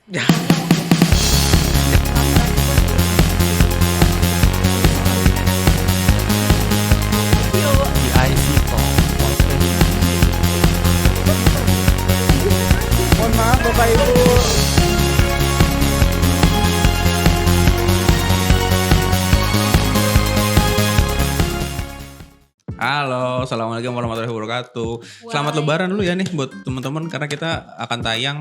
Ya. Di IC Talk. Mohon maaf Bapak Ibu. Halo, assalamualaikum warahmatullahi wabarakatuh. Selamat Lebaran dulu ya nih buat teman-teman karena kita akan tayang.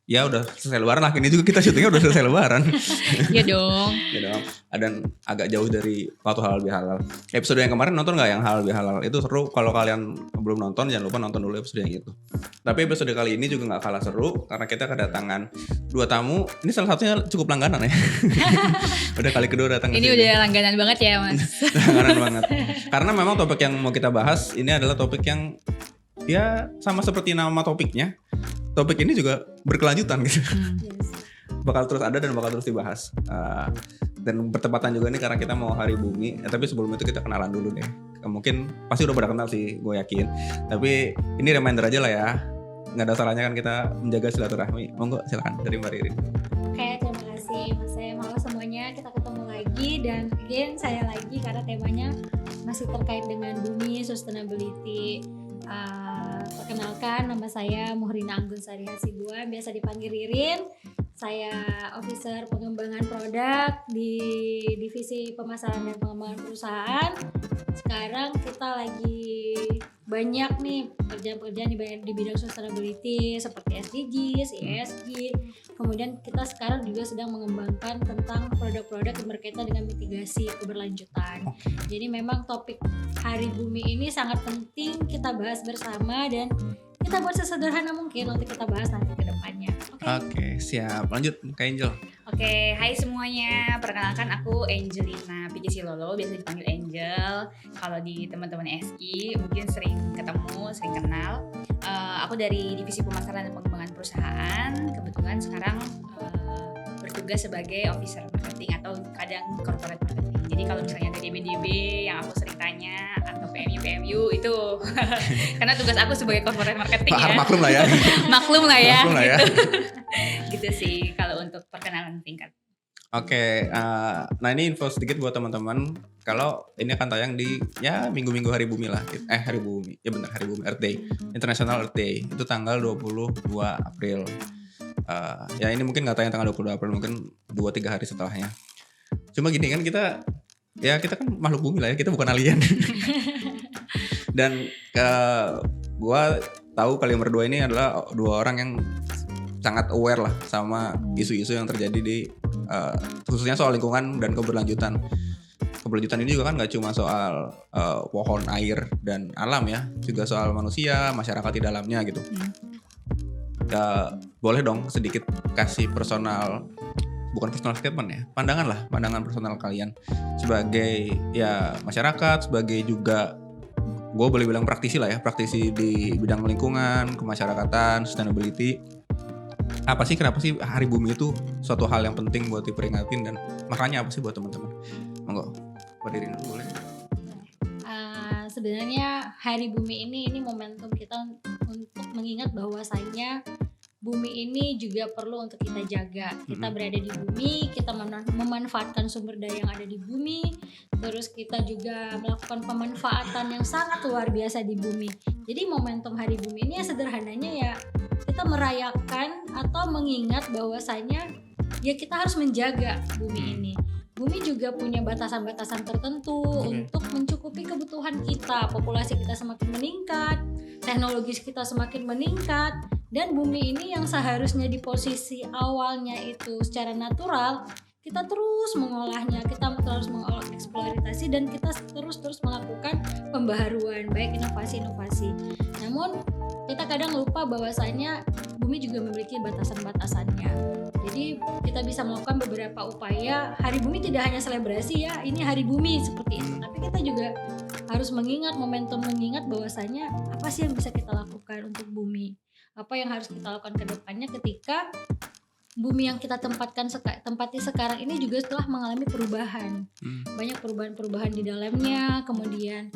Ya udah selesai Lebaran lah, ini juga kita syutingnya udah selesai Lebaran. Iya dong. Ya dong. Dan agak jauh dari waktu halal bihalal. Episode yang kemarin nonton nggak yang halal bihalal? Itu seru. Kalau kalian belum nonton jangan lupa nonton dulu episode yang itu. Tapi episode kali ini juga nggak kalah seru karena kita kedatangan 2 tamu. Ini salah satunya cukup langganan ya. Udah kali kedua datang. Ini udah langganan banget ya Mas. Langganan banget. Karena memang topik yang mau kita bahas ini adalah topik yang ya sama seperti nama topiknya. Topik ini juga berkelanjutan gitu. Bakal terus ada dan bakal terus dibahas. Dan bertepatan juga nih karena kita mau Hari Bumi. Tapi sebelum itu kita kenalan dulu deh. Mungkin pasti udah pada kenal sih, gue yakin. Tapi ini reminder aja lah ya. Nggak ada salahnya kan kita menjaga silaturahmi. Monggo silakan dari Mbak Ririn. Oke, terima kasih Mas Saya. Halo semuanya, kita ketemu lagi dan again saya lagi karena temanya masih terkait dengan bumi, sustainability. Perkenalkan, nama saya Muhrina Anggun-Sari Hasibuan, biasa dipanggil Ririn. Saya officer pengembangan produk di divisi pemasaran dan pengembangan perusahaan. Sekarang kita lagi banyak nih pekerjaan-pekerjaan di bidang sustainability seperti SDGs, ESG. Kemudian kita sekarang juga sedang mengembangkan tentang produk-produk yang berkaitan dengan mitigasi keberlanjutan. Jadi memang topik Hari Bumi ini sangat penting kita bahas bersama dan kita buat sesederhana mungkin untuk kita bahas nanti ke depannya. Oke, siap. Lanjut Kak Angel. Oke, hai semuanya. Perkenalkan aku Angelina Piki Silolo, biasa dipanggil Angel. Kalau di teman-teman SI mungkin sering ketemu, sering kenal. Aku dari divisi pemasaran dan pengembangan perusahaan. Kebetulan sekarang bertugas sebagai officer marketing atau kadang corporate marketing. Jadi kalau misalnya ada DB yang aku sering tanya atau PMU itu karena tugas aku sebagai corporate marketing ya. Maklum lah ya. Maklum lah ya. Maklum lah ya. Gitu sih kalau untuk perkenalan singkat. Oke, nah ini info sedikit buat teman-teman. Kalau ini akan tayang di ya minggu-minggu Hari Bumi lah. Hari Bumi, ya benar Hari Bumi Earth Day, International Earth Day. Itu tanggal 22 April. Ya ini mungkin nggak tayang tanggal 22 April, mungkin 2-3 hari setelahnya. Cuma gini kan kita kan makhluk bumi lah ya, kita bukan alien. Dan gue tahu kalian berdua ini adalah 2 orang yang sangat aware lah sama isu-isu yang terjadi di khususnya soal lingkungan dan keberlanjutan. Keberlanjutan ini juga kan nggak cuma soal pohon, air dan alam ya, juga soal manusia, masyarakat di dalamnya gitu. Ya, boleh dong sedikit kasih bukan personal statement ya, pandangan personal kalian sebagai ya masyarakat, sebagai juga gue boleh bilang praktisi lah ya, praktisi di bidang lingkungan, kemasyarakatan, sustainability. Kenapa sih Hari Bumi itu suatu hal yang penting buat diperingatin dan makanya apa sih buat teman-teman? Monggo, berdiri dulu boleh. Sebenarnya Hari Bumi ini momentum kita untuk mengingat bahwasanya bumi ini juga perlu untuk kita jaga. Kita berada di bumi, kita memanfaatkan sumber daya yang ada di bumi, terus kita juga melakukan pemanfaatan yang sangat luar biasa di bumi. Jadi momentum Hari Bumi ini ya sederhananya ya kita merayakan atau mengingat bahwasanya ya kita harus menjaga bumi ini. Bumi juga punya batasan-batasan tertentu untuk mencukupi kebutuhan kita. Populasi kita semakin meningkat, teknologi kita semakin meningkat, dan bumi ini yang seharusnya di posisi awalnya itu secara natural, kita terus mengolahnya, kita terus mengeksploitasi dan kita terus melakukan pembaharuan, baik inovasi-inovasi. Namun kita kadang lupa bahwasanya bumi juga memiliki batasan-batasannya. Jadi kita bisa melakukan beberapa upaya. Hari Bumi tidak hanya selebrasi ya, ini Hari Bumi seperti itu. Tapi kita juga harus mengingat bahwasanya apa sih yang bisa kita lakukan untuk bumi. Apa yang harus kita lakukan ke depannya ketika bumi yang kita tempati sekarang ini juga telah mengalami perubahan. Banyak perubahan-perubahan di dalamnya. Kemudian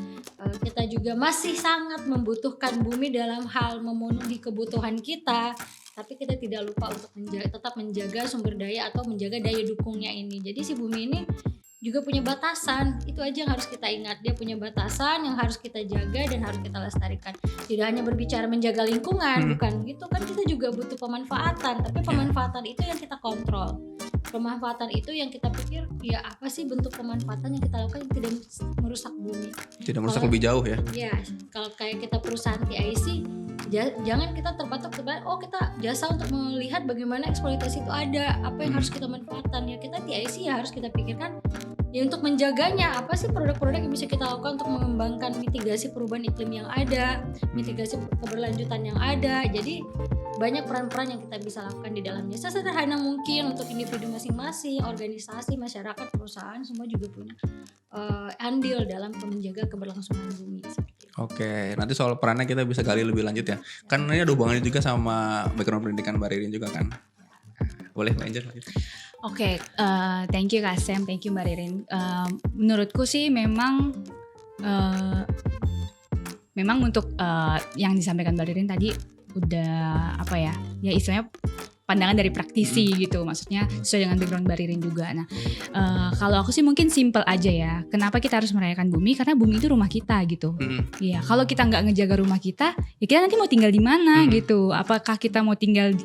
kita juga masih sangat membutuhkan bumi dalam hal memenuhi kebutuhan kita. tapi kita tidak lupa untuk tetap menjaga sumber daya atau menjaga daya dukungnya ini. Jadi si bumi ini juga punya batasan, itu aja yang harus kita ingat. Dia punya batasan yang harus kita jaga dan harus kita lestarikan. Tidak hanya berbicara menjaga lingkungan, bukan gitu kan, kita juga butuh pemanfaatan, tapi pemanfaatan itu yang kita kontrol. Pemanfaatan itu yang kita pikir, ya apa sih bentuk pemanfaatan yang kita lakukan yang tidak merusak bumi. Tidak merusak lebih jauh ya. Ya, kalau kayak kita perusahaan TIC, jangan kita terpatok oh kita jasa untuk melihat bagaimana eksploitasi itu ada, apa yang harus kita manfaatkan. Ya kita TIC ya harus kita pikirkan ya untuk menjaganya, apa sih produk-produk yang bisa kita lakukan untuk mengembangkan mitigasi perubahan iklim yang ada, mitigasi keberlanjutan yang ada. Jadi banyak peran-peran yang kita bisa lakukan di dalamnya. Sesederhana mungkin untuk individu masing-masing, organisasi, masyarakat, perusahaan semua juga punya andil dalam menjaga keberlangsungan bumi. Oke, nanti soal perannya kita bisa gali lebih lanjut ya. Kan ini ada hubungannya juga sama background pendidikan Mbak Ririn juga kan. Boleh Mbak Angel lanjut. Oke, thank you Kak Sam, thank you Mbak Ririn. Menurutku sih memang untuk yang disampaikan Mbak Ririn tadi udah apa ya istilahnya pandangan dari praktisi gitu, maksudnya sesuai dengan background Mbak Ririn juga. Nah, kalau aku sih mungkin simple aja ya. Kenapa kita harus merayakan bumi? Karena bumi itu rumah kita gitu. Iya, kalau kita nggak ngejaga rumah kita, ya kita nanti mau tinggal di mana gitu? Apakah kita mau tinggal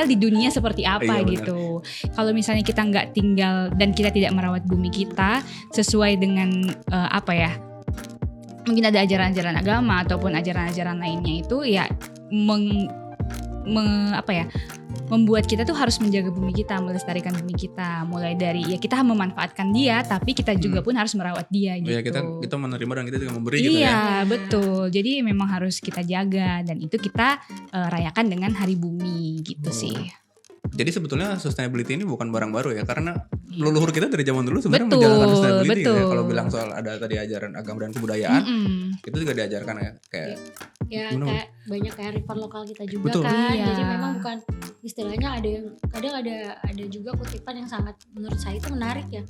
di dunia seperti apa gitu? Kalau misalnya kita nggak tinggal dan kita tidak merawat bumi kita sesuai dengan mungkin ada ajaran-ajaran agama ataupun ajaran-ajaran lainnya itu ya membuat kita tuh harus menjaga bumi kita, melestarikan bumi kita, mulai dari ya kita memanfaatkan dia, tapi kita juga pun harus merawat dia gitu. Ya kita menerima dan kita juga memberi gitu ya. Iya betul, jadi memang harus kita jaga dan itu kita rayakan dengan Hari Bumi gitu sih. Jadi sebetulnya sustainability ini bukan barang baru ya, karena leluhur kita dari zaman dulu sebenarnya menjalankan sustainability ya. Kalau bilang soal ada tadi ajaran agama dan kebudayaan, itu juga diajarkan ya kayak kayak banyak kearifan lokal kita juga kan. Iya. Jadi memang bukan istilahnya kadang ada juga kutipan yang sangat menurut saya itu menarik ya.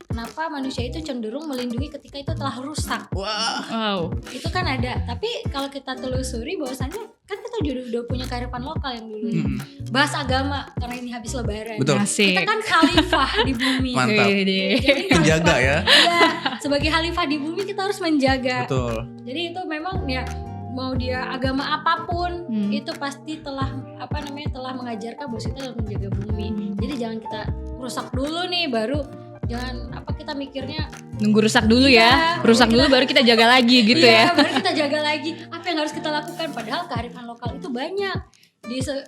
Kenapa manusia itu cenderung melindungi ketika itu telah rusak? Wow. Itu kan ada. Tapi kalau kita telusuri bahwasannya kan kita udah punya kearifan lokal yang dulu ya. Bahas agama karena ini habis lebaran. Betul. Kita kan khalifah di bumi. Mantap. Jadi Penjaga ya. Iya, sebagai khalifah di bumi kita harus menjaga. Betul. Jadi itu memang ya mau dia agama apapun itu pasti telah mengajarkan bahwa kita harus menjaga bumi. Jadi jangan kita rusak dulu nih baru jangan kita mikirnya nunggu rusak dulu ya. Rusak dulu baru kita jaga lagi gitu ya. Baru kita jaga lagi. Apa yang harus kita lakukan padahal kearifan lokal itu banyak.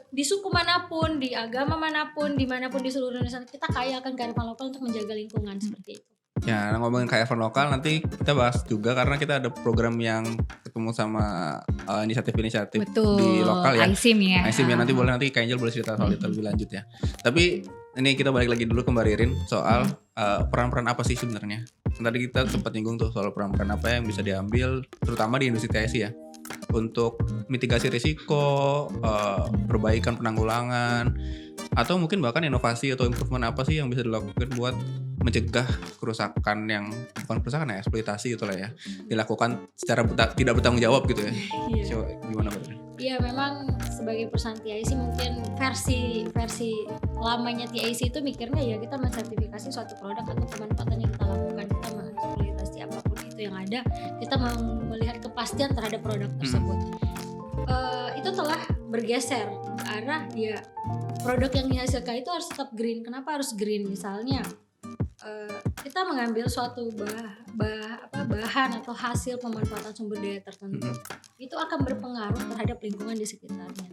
Di suku manapun, di agama manapun, dimanapun di seluruh Indonesia kita kaya akan kearifan lokal untuk menjaga lingkungan seperti itu. Ya, ngomongin kearifan lokal nanti kita bahas juga karena kita ada program yang ketemu sama inisiatif-inisiatif di lokal ya. ISIM ya. ISIM ya nanti boleh Kak Angel boleh cerita soal itu lebih lanjut ya. Tapi ini kita balik lagi dulu ke Mbak Ririn soal peran-peran apa sih sebenarnya. Tadi kita sempat nyinggung tuh soal peran-peran apa yang bisa diambil terutama di industri TIC ya. Untuk mitigasi risiko, perbaikan penanggulangan, atau mungkin bahkan inovasi atau improvement apa sih yang bisa dilakukan buat mencegah kerusakan yang bukan kerusakan ya, eksploitasi itulah ya, dilakukan secara tidak bertanggung jawab gitu ya. So, gimana Mbak? Iya memang sebagai perusahaan TIC mungkin versi lamanya TIC itu mikirnya ya kita mensertifikasi suatu produk atau pemanfaatan yang kita lakukan, kita mengeksploitasi apapun itu yang ada, kita melihat kepastian terhadap produk tersebut. Itu telah bergeser ke arah ya produk yang dihasilkan itu harus tetap green. Kenapa harus green? Misalnya kita mengambil suatu bahan atau hasil pemanfaatan sumber daya tertentu, itu akan berpengaruh terhadap lingkungan di sekitarnya.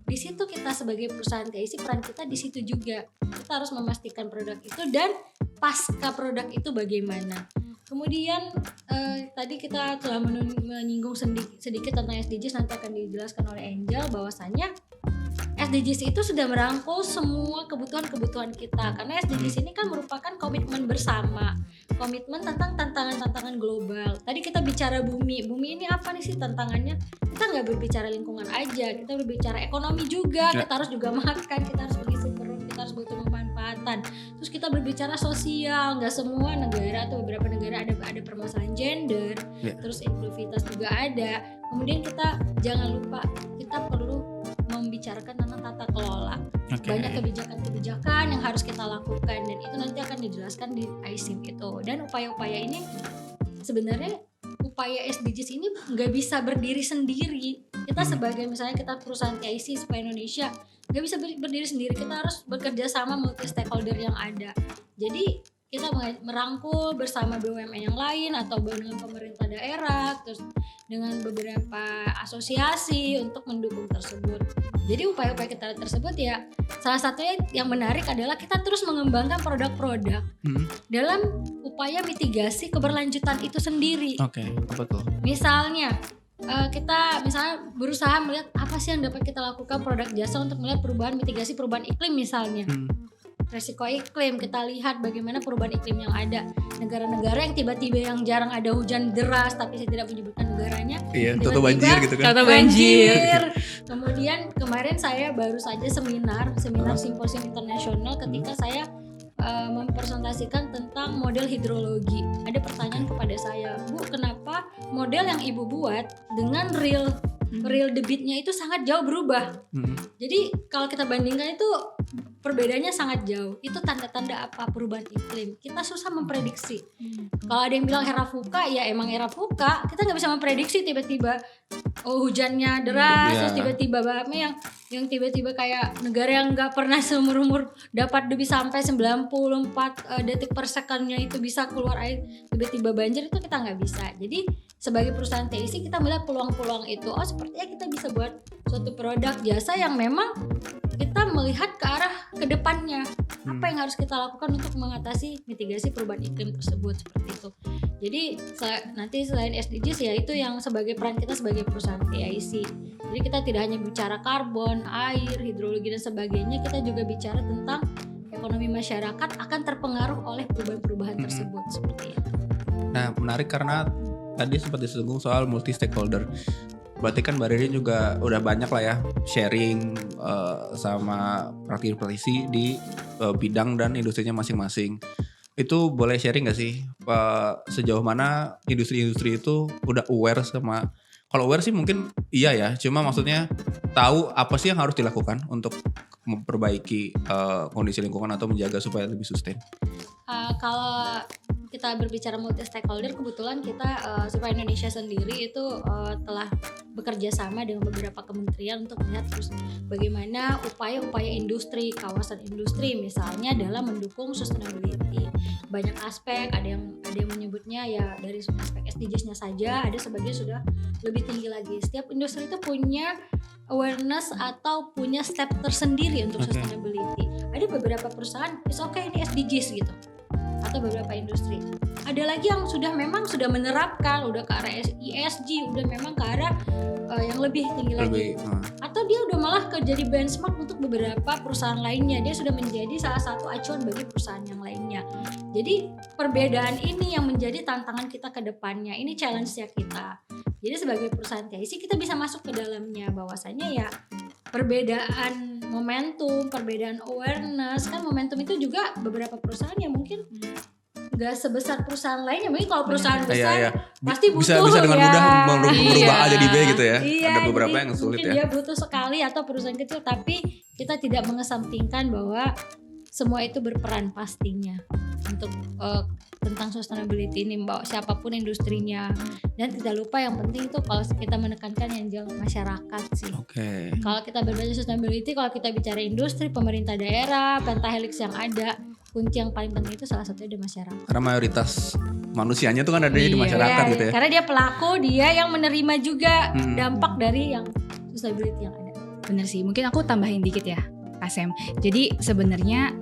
Di situ kita sebagai perusahaan TIC peran kita di situ juga. Kita harus memastikan produk itu dan pasca produk itu bagaimana. Kemudian tadi kita telah menyinggung sedikit tentang SDGs, nanti akan dijelaskan oleh Angel bahwasannya SDGs itu sudah merangkul semua kebutuhan kita karena SDGs ini kan merupakan komitmen bersama, komitmen tentang tantangan-tantantangan global. Tadi kita bicara bumi ini apa nih sih tantangannya? Kita nggak berbicara lingkungan aja, kita berbicara ekonomi juga, kita harus juga makan, kita harus mengisi perut, kita harus butuh pemanfaatan. Terus kita berbicara sosial, nggak semua negara atau beberapa negara ada permasalahan gender, terus inklusivitas juga ada. Kemudian kita jangan lupa kita perlu membicarakan tata kelola. Banyak kebijakan-kebijakan yang harus kita lakukan dan itu nanti akan dijelaskan di ISIM itu. Dan upaya-upaya ini sebenarnya upaya SDGs ini nggak bisa berdiri sendiri. Kita sebagai misalnya kita perusahaan TIC Supaya Indonesia nggak bisa berdiri sendiri. Kita harus bekerja sama multi stakeholder yang ada. Jadi kita merangkul bersama BUMN yang lain atau dengan pemerintah daerah, terus dengan beberapa asosiasi untuk mendukung tersebut. Jadi upaya-upaya kita tersebut ya salah satunya yang menarik adalah kita terus mengembangkan produk-produk dalam upaya mitigasi keberlanjutan itu sendiri. Oke, apa tuh? Misalnya kita misalnya berusaha melihat apa sih yang dapat kita lakukan produk jasa untuk melihat mitigasi perubahan iklim misalnya. Resiko iklim, kita lihat bagaimana perubahan iklim yang ada. Negara-negara yang tiba-tiba yang jarang ada hujan deras, tapi saya tidak menyebutkan negaranya. Iya, contoh banjir gitu kan. Contoh banjir. Kemudian kemarin saya baru saja seminar simposium internasional ketika saya mempresentasikan tentang model hidrologi. Ada pertanyaan kepada saya, Bu, kenapa model yang Ibu buat dengan real debitnya itu sangat jauh berubah. Jadi kalau kita bandingkan itu perbedaannya sangat jauh. Itu tanda-tanda apa perubahan iklim. Kita susah memprediksi. Kalau ada yang bilang era VUCA, ya emang era VUCA. Kita nggak bisa memprediksi tiba-tiba hujannya deras, terus tiba-tiba yang tiba-tiba kayak negara yang nggak pernah seumur-umur dapat debit sampai 94 detik per secondnya itu bisa keluar air, tiba-tiba banjir, itu kita nggak bisa. Jadi sebagai perusahaan TIC kita melihat peluang-peluang itu. Oh, sepertinya kita bisa buat suatu produk jasa yang memang kita melihat ke arah ke depannya. Apa yang harus kita lakukan untuk mengatasi mitigasi perubahan iklim tersebut, seperti itu. Jadi nanti selain SDGs ya itu yang sebagai peran kita sebagai perusahaan TIC. Jadi kita tidak hanya bicara karbon, air, hidrologi dan sebagainya, kita juga bicara tentang ekonomi masyarakat akan terpengaruh oleh perubahan-perubahan tersebut, seperti itu. Nah, menarik karena tadi sempat disinggung soal multi stakeholder. Berarti kan Mbak Ririn juga udah banyak lah ya sharing sama praktisi di bidang dan industrinya masing-masing. Itu boleh sharing gak sih sejauh mana industri-industri itu udah aware sama, kalau aware sih mungkin iya ya, cuma maksudnya tahu apa sih yang harus dilakukan untuk memperbaiki kondisi lingkungan atau menjaga supaya lebih sustain. Kalau kita berbicara multi stakeholder, kebetulan kita Supaya Indonesia sendiri itu telah bekerja sama dengan beberapa kementerian untuk melihat terus bagaimana upaya-upaya industri, kawasan industri misalnya dalam mendukung sustainability. Banyak aspek, ada yang menyebutnya ya dari aspek SDGs-nya saja, ada sebagian sudah lebih tinggi lagi. Setiap industri itu punya awareness atau punya step tersendiri untuk sustainability. Ada beberapa perusahaan, it's okay ini SDGs gitu, atau beberapa industri. Ada lagi yang sudah menerapkan, udah ke arah ESG, udah memang ke arah yang lebih tinggi lagi. Atau dia udah malah jadi benchmark untuk beberapa perusahaan lainnya. Dia sudah menjadi salah satu acuan bagi perusahaan yang lainnya. Jadi perbedaan ini yang menjadi tantangan kita ke depannya. Ini challenge-nya kita. Jadi sebagai perusahaan TIC kita bisa masuk ke dalamnya, bahwasanya ya perbedaan momentum, perbedaan awareness, kan momentum itu juga beberapa perusahaan yang mungkin nggak sebesar perusahaan lainnya. Mungkin kalau perusahaan besar pasti butuh bisa dengan mudah merubah A jadi B gitu ya. Iya, ada beberapa yang sulit mungkin ya. Dia butuh sekali atau perusahaan kecil, tapi kita tidak mengesampingkan bahwa semua itu berperan pastinya untuk tentang sustainability ini, bahwa siapapun industrinya. Dan tidak lupa yang penting itu kalau kita menekankan yang jauh masyarakat sih. Kalau kita berbicara sustainability, kalau kita bicara industri, pemerintah daerah, pentahelix yang ada, kunci yang paling penting itu salah satunya di masyarakat. Karena mayoritas manusianya tuh kan adanya di masyarakat gitu ya. Karena dia pelaku, dia yang menerima juga dampak dari yang sustainability yang ada. Bener sih, mungkin aku tambahin dikit ya, Kasem. Jadi sebenarnya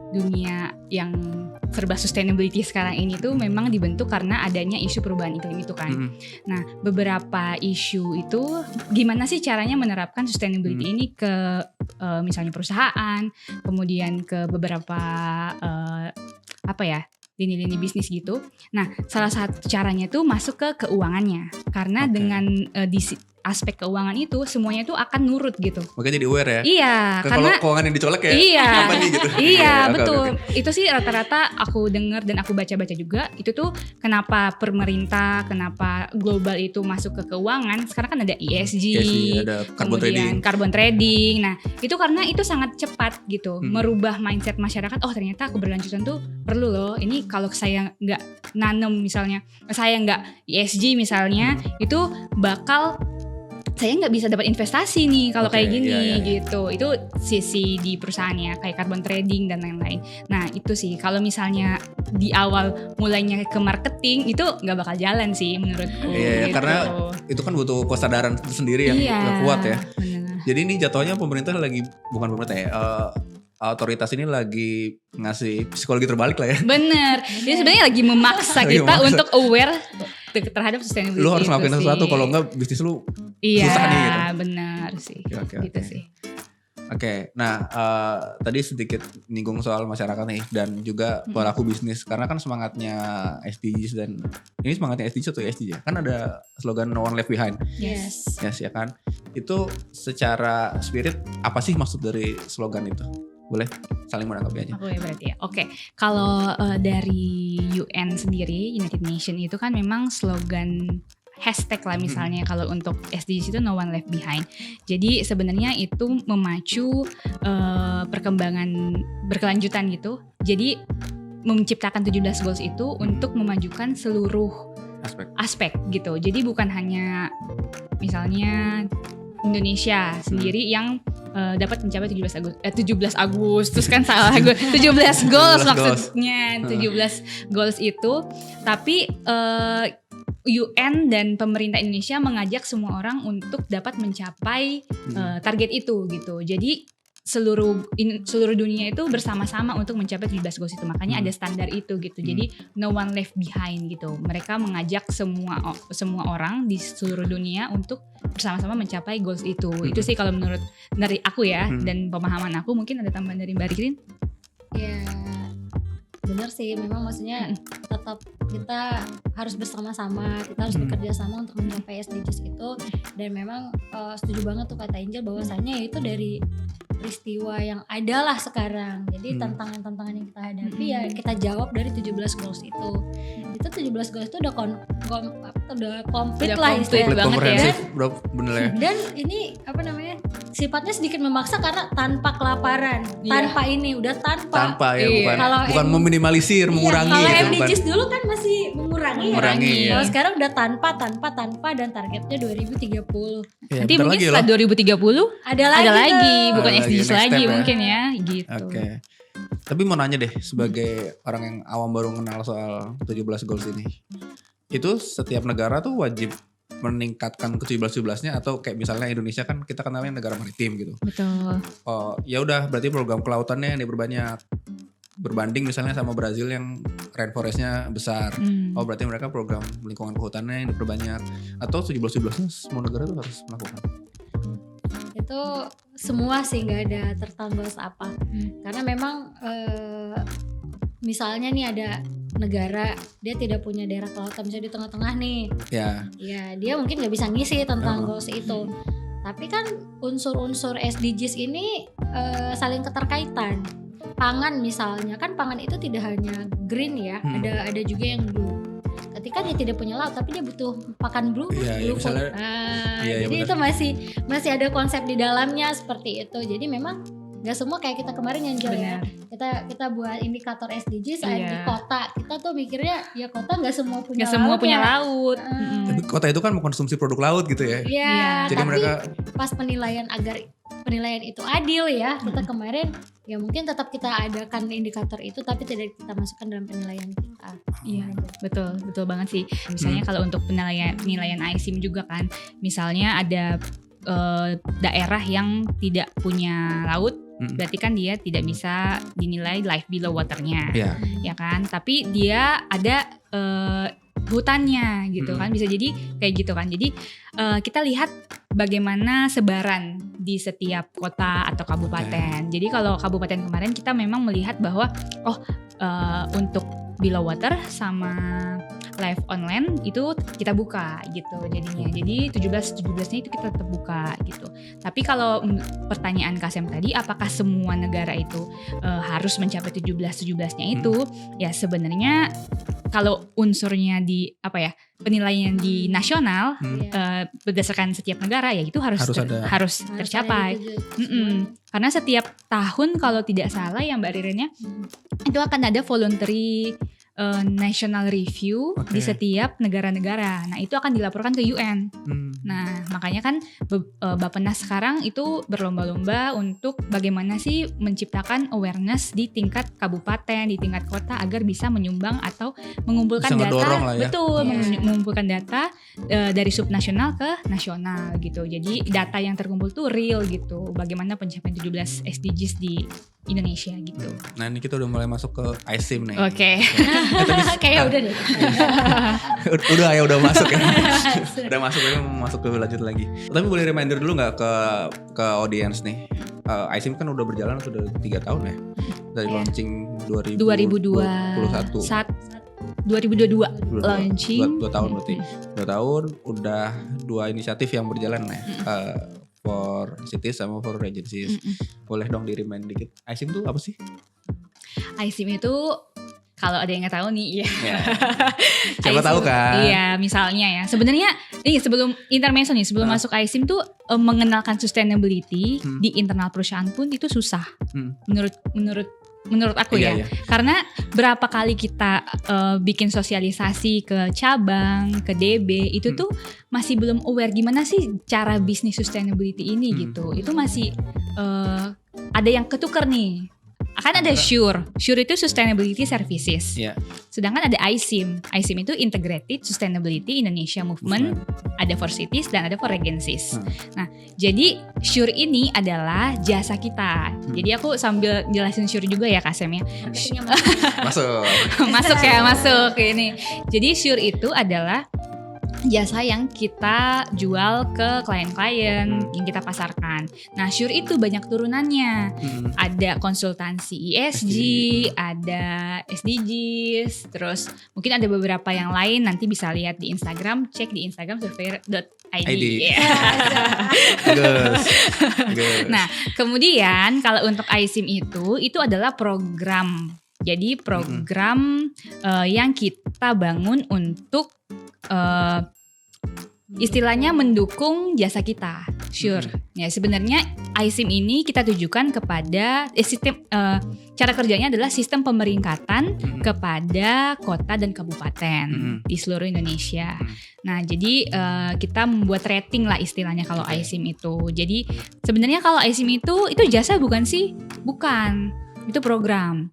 dunia yang serba sustainability sekarang ini tuh memang dibentuk karena adanya isu perubahan iklim itu kan. Nah, beberapa isu itu gimana sih caranya menerapkan sustainability ini ke misalnya perusahaan, kemudian ke beberapa lini-lini bisnis gitu. Nah, salah satu caranya tuh masuk ke keuangannya. Karena dengan aspek keuangan itu semuanya itu akan nurut gitu. Makanya jadi aware ya. Iya, Kalau karena keuangan yang dicolek ya. iya, Apa nih gitu. iya Oke, betul. oke. Itu sih rata-rata aku dengar dan aku baca-baca juga. Itu tuh kenapa pemerintah, kenapa global itu masuk ke keuangan. Sekarang kan ada ESG, Iya sih, ada carbon trading. kemudian carbon trading. Nah itu karena itu sangat cepat gitu, Hmm. merubah mindset masyarakat. Oh ternyata keberlanjutan tuh perlu loh. Ini kalau saya nggak nanem misalnya, saya nggak ESG misalnya, itu bakal saya nggak bisa dapat investasi nih kalau Oke, kayak gini iya, iya. gitu. Itu sisi di perusahaannya kayak carbon trading dan lain-lain. Nah itu sih kalau misalnya di awal mulainya ke marketing itu nggak bakal jalan sih menurutku. Iya, gitu. karena itu kan butuh kesadaran sendiri yang Iya, kuat ya. benar. Jadi ini jatuhnya pemerintah lagi, bukan pemerintah ya, otoritas ini lagi ngasih psikologi terbalik lah ya. Bener. Jadi sebenarnya lagi memaksa Lagi kita memaksa. untuk aware terhadap sustainability. Lu harus itu ngelakuin sih. sesuatu, kalau enggak bisnis lu. Iya, susah nih, gitu. benar sih. Oke, Gitu oke. sih. Oke, nah tadi sedikit nyinggung soal masyarakat nih dan juga pelaku bisnis, karena kan semangatnya SDGs dan ini semangatnya SDGs atau ESG ya, kan ada slogan No One Left Behind, Yes. yes ya kan? Itu secara spirit apa sih maksud dari slogan itu? Boleh saling menanggapi aja. Aku ya berarti ya. Oke, kalau dari UN sendiri, United Nations itu kan memang slogan hashtag lah misalnya kalau untuk SDGs itu No One Left Behind. Jadi sebenarnya itu memacu perkembangan berkelanjutan gitu. Jadi menciptakan 17 goals itu untuk memajukan seluruh aspek gitu. Jadi bukan hanya misalnya Indonesia sendiri yang dapat mencapai 17 Agustus kan salah gue 17 goals 17 goals. maksudnya 17 goals itu, tapi UN dan pemerintah Indonesia mengajak semua orang untuk dapat mencapai target itu gitu. Jadi seluruh dunia itu bersama-sama untuk mencapai 17 goals itu. Makanya ada standar itu gitu. Jadi no one left behind gitu. Mereka mengajak semua orang di seluruh dunia untuk bersama-sama mencapai goals itu. Itu sih kalau menurut dari aku ya dan pemahaman aku. Mungkin ada tambahan dari Mbak Ririn? Ya benar sih, memang maksudnya tetap kita harus bersama-sama, kita harus bekerja sama untuk mencapai SDGs itu. Dan memang setuju banget tuh kata Angel bahwasanya itu dari peristiwa yang ada lah sekarang. Jadi tantangan-tantangan yang kita hadapi ya kita jawab dari 17 goals itu. Itu 17 goals itu udah komplit Udah lah komplit istilahnya. banget komprehensif, bro, bener ya. Dan ini apa namanya, sifatnya sedikit memaksa karena tanpa kelaparan, Iya. tanpa ini udah tanpa Ya, Iya. bukan meminimalisir, mengurangi kalau gitu, MDGs dulu kan masih mengurangi, Mengurangi, ya. ya. Kalau sekarang udah tanpa dan targetnya 2030. Ya, Nanti bentar mungkin lagi setelah loh. 2030 Ada ada lagi, lagi, tuh. bukan Ada lagi, SDGs next lagi step ya. mungkin ya gitu. Oke. Tapi mau nanya deh, sebagai orang yang awam baru kenal soal 17 goals ini. Itu setiap negara tuh wajib meningkatkan ke 17-17-nya atau kayak misalnya Indonesia kan kita kenalnya negara maritim gitu. Betul. Oh, ya udah berarti program kelautannya yang diperbanyak. Berbanding misalnya sama Brazil yang rainforestnya besar. Oh berarti mereka program lingkungan kehutanannya yang diperbanyak. Atau 17-17-nya semua negara tuh harus melakukan. Itu semua sih, nggak ada tertanggung apa. Karena memang misalnya nih ada negara dia tidak punya daerah kelautan, misalnya di tengah-tengah nih, Ya. ya dia mungkin nggak bisa ngisi tentang goals itu. Tapi kan unsur-unsur SDGs ini saling keterkaitan. Pangan misalnya, kan pangan itu tidak hanya green ya, ada juga yang blue. Ketika dia tidak punya laut tapi dia butuh pakan blue, Iya, blue food. misalnya- iya, Jadi benar. itu masih ada konsep di dalamnya seperti itu. Jadi memang nggak semua kayak kita kemarin yang jual ya. Kita buat indikator SDGs Iya. di kota. Kita tuh mikirnya ya kota nggak semua punya Nggak semua laut punya ya. laut. Tapi kota itu kan mengkonsumsi produk laut gitu ya. Iya, Iya. Jadi tapi mereka pas penilaian agar penilaian itu adil ya, kita kemarin ya mungkin tetap kita adakan indikator itu tapi tidak kita masukkan dalam penilaian kita. Iya, betul banget sih. Misalnya kalau untuk penilaian ICIM juga kan, misalnya ada daerah yang tidak punya laut, berarti kan dia tidak bisa dinilai life below waternya, ya. ya kan? Tapi dia ada hutannya gitu kan, bisa jadi kayak gitu kan. Jadi kita lihat bagaimana sebaran di setiap kota atau kabupaten. Jadi kalau kabupaten kemarin kita memang melihat bahwa untuk below water sama live online itu kita buka gitu jadinya. Jadi 17-17-nya itu kita tetap buka gitu. Tapi kalau pertanyaan Kasem tadi, apakah semua negara itu harus mencapai 17-17-nya itu? Ya sebenarnya kalau unsurnya di penilaian di nasional berdasarkan setiap negara ya itu harus tercapai. Karena setiap tahun kalau tidak salah ya Mbak Ririn ya, itu akan ada voluntary national review di setiap negara-negara. Nah itu akan dilaporkan ke UN. Nah makanya kan Bappenas sekarang itu berlomba-lomba untuk bagaimana sih menciptakan awareness di tingkat kabupaten, di tingkat kota agar bisa menyumbang atau mengumpulkan bisa data. Betul, mengumpulkan data dari subnasional ke nasional gitu. Jadi data yang terkumpul tuh real gitu. Bagaimana pencapaian 17 SDGs di Indonesia gitu. Nah ini kita udah mulai masuk ke ICIM nih. Oke. Kayak udah deh. udah masuk ya. Udah masuk ya, masuk ke lanjut lagi. Tapi boleh reminder dulu nggak ke audience nih. ICIM kan udah berjalan sudah 3 tahun ya. Dari launching 2021. 2022 launching. 2 tahun berarti. 2 tahun udah 2 inisiatif yang berjalan ya. For cities sama for agencies. Boleh dong di-remind dikit. ICIM tuh apa sih? ICIM itu kalau ada yang nggak tahu nih, ya. Siapa tahu kan? Iya, misalnya ya. Sebenarnya ini sebelum intermezzo nih, sebelum masuk ICIM tuh mengenalkan sustainability di internal perusahaan pun itu susah. Menurut aku ya. Karena berapa kali kita bikin sosialisasi ke cabang, ke DB, itu tuh masih belum aware gimana sih cara bisnis sustainability ini gitu. Itu masih ada yang ketuker nih. Akan ada SURE itu Sustainability Services. Sedangkan ada ICIM itu Integrated Sustainability Indonesia Movement. Ada for cities dan ada for agencies. Nah, jadi SURE ini adalah jasa kita. Jadi aku sambil jelasin SURE juga ya Kasem ya. Masuk ini. Jadi SURE itu adalah jasa yang kita jual ke klien-klien yang kita pasarkan. Nah, SURE itu banyak turunannya. Ada konsultansi ESG, ada SDGs, terus mungkin ada beberapa yang lain. Nanti bisa lihat di Instagram, cek di Instagram surveyor.id. Nah, kemudian kalau untuk ICIM itu adalah program. Jadi program yang kita bangun untuk istilahnya mendukung jasa kita, SURE. Ya sebenarnya ICIM ini kita tujukan kepada sistem cara kerjanya adalah sistem pemeringkatan kepada kota dan kabupaten di seluruh Indonesia. Nah jadi kita membuat rating lah istilahnya kalau ICIM itu. Jadi sebenarnya kalau ICIM itu jasa bukan sih? Bukan, itu program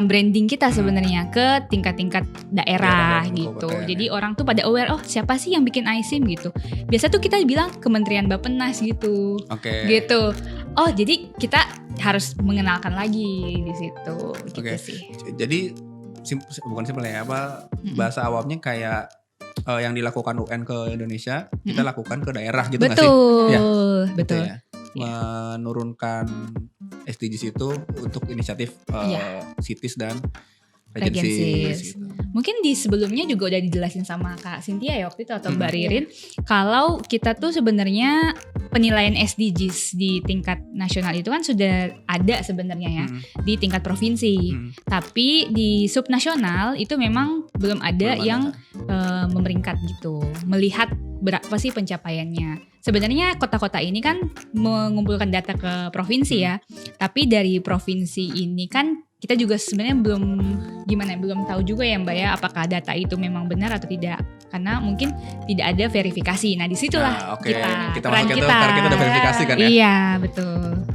branding kita sebenarnya ke tingkat-tingkat daerah gitu. Jadi orang tuh pada aware, oh siapa sih yang bikin ICIM gitu. Biasa tuh kita bilang Kementerian Bappenas gitu. Gitu. Oh jadi kita harus mengenalkan lagi di situ gitu sih. Jadi bukan simpel ya, bahasa awamnya kayak yang dilakukan UN ke Indonesia, kita lakukan ke daerah gitu nggak sih? Betul. Ya? Menurunkan SDGs itu untuk inisiatif cities dan agencies. Gitu. Mungkin di sebelumnya juga udah dijelasin sama Kak Cynthia ya waktu itu atau Mbak Ririn, kalau kita tuh sebenarnya penilaian SDGs di tingkat nasional itu kan sudah ada sebenarnya ya di tingkat provinsi. Tapi di subnasional itu memang belum ada yang memeringkat gitu, melihat berapa sih pencapaiannya. Sebenarnya kota-kota ini kan mengumpulkan data ke provinsi ya, tapi dari provinsi ini kan kita juga sebenarnya belum tahu juga ya Mbak ya, apakah data itu memang benar atau tidak, karena mungkin tidak ada verifikasi. Nah disitulah kita peran kita. Karena kita udah verifikasi kan ya. Iya betul.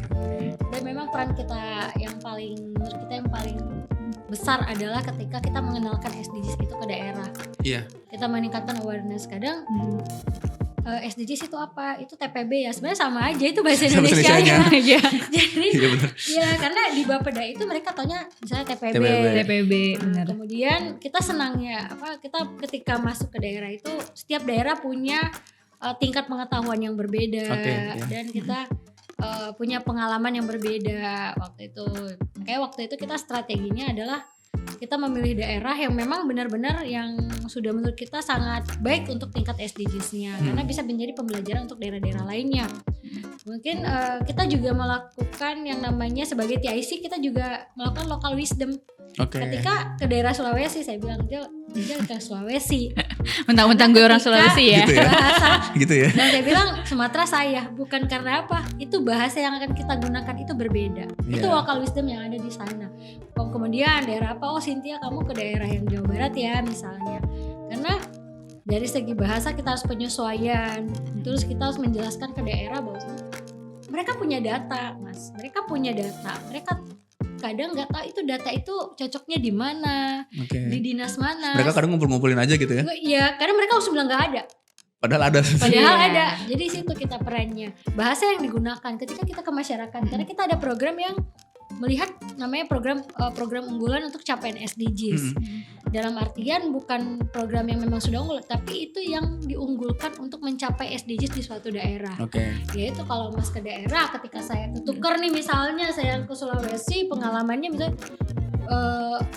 Dan memang peran kita yang paling besar adalah ketika kita mengenalkan SDGs itu ke daerah. Iya. Kita meningkatkan awareness. Kadang SDGs itu apa? Itu TPB ya. Sebenarnya sama aja, itu bahasa Indonesia ya. Jadi ya karena di Bapeda itu mereka taunya misalnya TPB. Benar. Kemudian kita senangnya kita ketika masuk ke daerah itu setiap daerah punya tingkat pengetahuan yang berbeda dan kita punya pengalaman yang berbeda waktu itu. Makanya waktu itu kita strateginya adalah kita memilih daerah yang memang benar-benar yang sudah menurut kita sangat baik untuk tingkat SDGs-nya, karena bisa menjadi pembelajaran untuk daerah-daerah lainnya. Mungkin kita juga melakukan yang namanya sebagai TIC, kita juga melakukan local wisdom. Ketika ke daerah Sulawesi, saya bilang dia ke Sulawesi. Mentang-mentang gue orang Sulawesi ya. Gitu ya. Bahasa. Gitu ya. Dan saya bilang Sumatera saya, bukan karena apa? Itu bahasa yang akan kita gunakan itu berbeda. Itu local wisdom yang ada di sana. Kemudian daerah apa? Oh Cynthia, kamu ke daerah yang Jawa Barat ya misalnya. Karena dari segi bahasa kita harus penyesuaian. Terus kita harus menjelaskan ke daerah bahwa mereka punya data, Mas. Mereka punya data. Mereka kadang nggak tahu itu data itu cocoknya di mana, di dinas mana. Mereka kadang ngumpul-ngumpulin aja gitu ya. Iya, kadang mereka harus bilang nggak ada. Padahal ada. Padahal ada. Jadi situ kita perannya. Bahasa yang digunakan ketika kita ke masyarakat. Karena kita ada program yang melihat namanya program unggulan untuk capaian SDGs. Dalam artian bukan program yang memang sudah unggul, tapi itu yang diunggulkan untuk mencapai SDGs di suatu daerah. Yaitu kalau Mas ke daerah, ketika saya ketukar nih misalnya saya ke Sulawesi, pengalamannya misalnya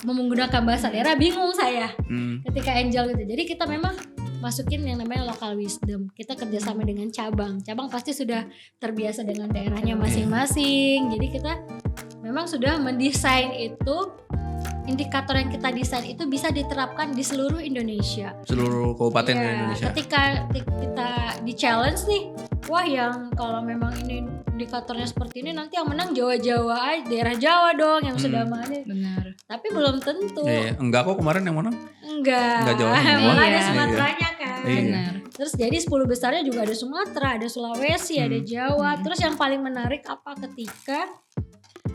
menggunakan bahasa daerah bingung saya ketika Angel gitu. Jadi kita memang masukin yang namanya local wisdom. Kita kerjasama dengan cabang pasti sudah terbiasa dengan daerahnya masing-masing. Jadi kita memang sudah mendesain itu, indikator yang kita desain itu bisa diterapkan di seluruh Indonesia, seluruh kabupaten di Indonesia. Ketika kita di challenge nih, wah yang kalau memang ini indikatornya seperti ini nanti yang menang Jawa-Jawa, daerah Jawa dong yang sudah mana. Benar. Tapi belum tentu. Enggak kok, kemarin yang menang. Enggak Jawa. Malah ada Sumateranya kan. Benar. Terus jadi 10 besarnya juga ada Sumatera, ada Sulawesi, ada Jawa. Terus yang paling menarik apa ketika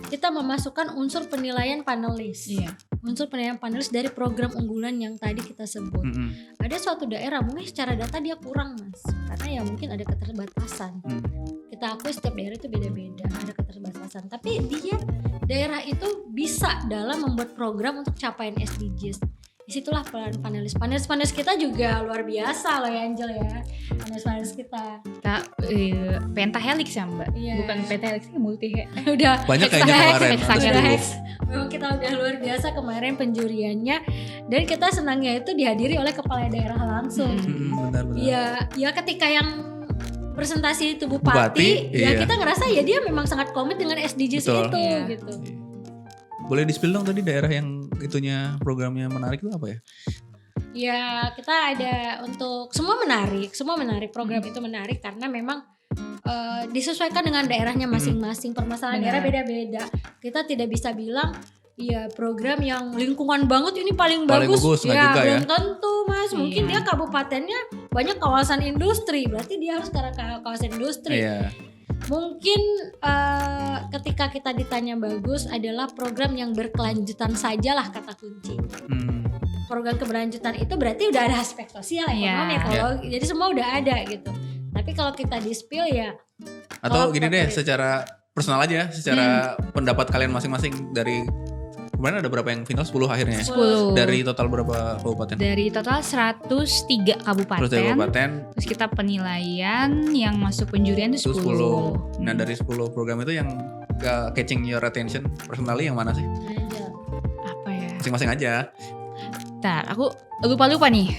kita memasukkan unsur penilaian panelis. Unsur penilaian panelis dari program unggulan yang tadi kita sebut. Ada suatu daerah mungkin secara data dia kurang, Mas. Karena ya mungkin ada keterbatasan. Kita akui setiap daerah itu beda-beda, ada keterbatasan. Tapi daerah itu bisa dalam membuat program untuk capaian SDGs. Disitulah peran panelis. Panelis kita juga luar biasa loh ya Angel ya. Panelis kita. Pentahelix ya Mbak? Iya. Bukan pentahelix, multi. Udah banyak kayaknya kemarin. Memang kita udah luar biasa kemarin penjuriannya. Dan kita senangnya itu dihadiri oleh kepala daerah langsung. Benar-benar. Ya ketika yang presentasi itu Bupati ya kita ngerasa ya dia memang sangat komit dengan SDGs itu gitu. Boleh di-spill dong tadi daerah yang itunya programnya menarik itu apa ya? Ya kita ada untuk semua menarik program itu menarik karena memang disesuaikan dengan daerahnya masing-masing. Permasalahan daerah beda-beda. Kita tidak bisa bilang ya program yang lingkungan banget ini paling bagus ya belum tentu Mas. Mungkin dia kabupatennya banyak kawasan industri, berarti dia harus ke kawasan industri. Mungkin ketika kita ditanya bagus adalah program yang berkelanjutan sajalah kata kunci. Program keberlanjutan itu berarti udah ada aspek sosial, ekonomi, ekologi, jadi semua udah ada gitu. Tapi kalau kita di-spill ya atau gini deh, secara personal aja, secara pendapat kalian masing-masing dari kemarin ada berapa yang final? 10 akhirnya ya? 10. Dari total berapa kabupaten? Dari total 103 kabupaten. Terus kita penilaian yang masuk penjurian itu 10. Nah dari 10 program itu yang catching your attention personally yang mana sih? Apa ya? Masing-masing aja. Bentar, aku lupa nih.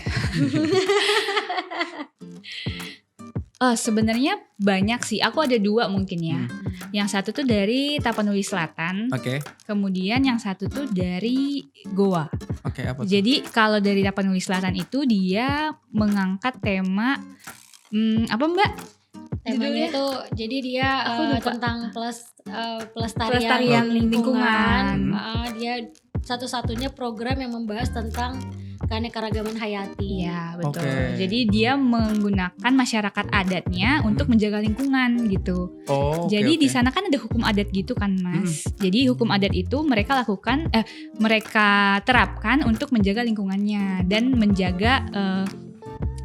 Sebenarnya banyak sih. Aku ada 2 mungkin ya. Yang satu tuh dari Tapanuli Selatan. Kemudian yang satu tuh dari Goa. Apa jadi kalau dari Tapanuli Selatan itu dia mengangkat tema apa Mbak? Temanya itu jadi dia tentang pelestarian lingkungan. Dia satu-satunya program yang membahas tentang keanekaragaman hayati. Ya betul. Jadi dia menggunakan masyarakat adatnya untuk menjaga lingkungan gitu. Jadi di sana kan ada hukum adat gitu kan Mas. Jadi hukum adat itu mereka terapkan untuk menjaga lingkungannya dan menjaga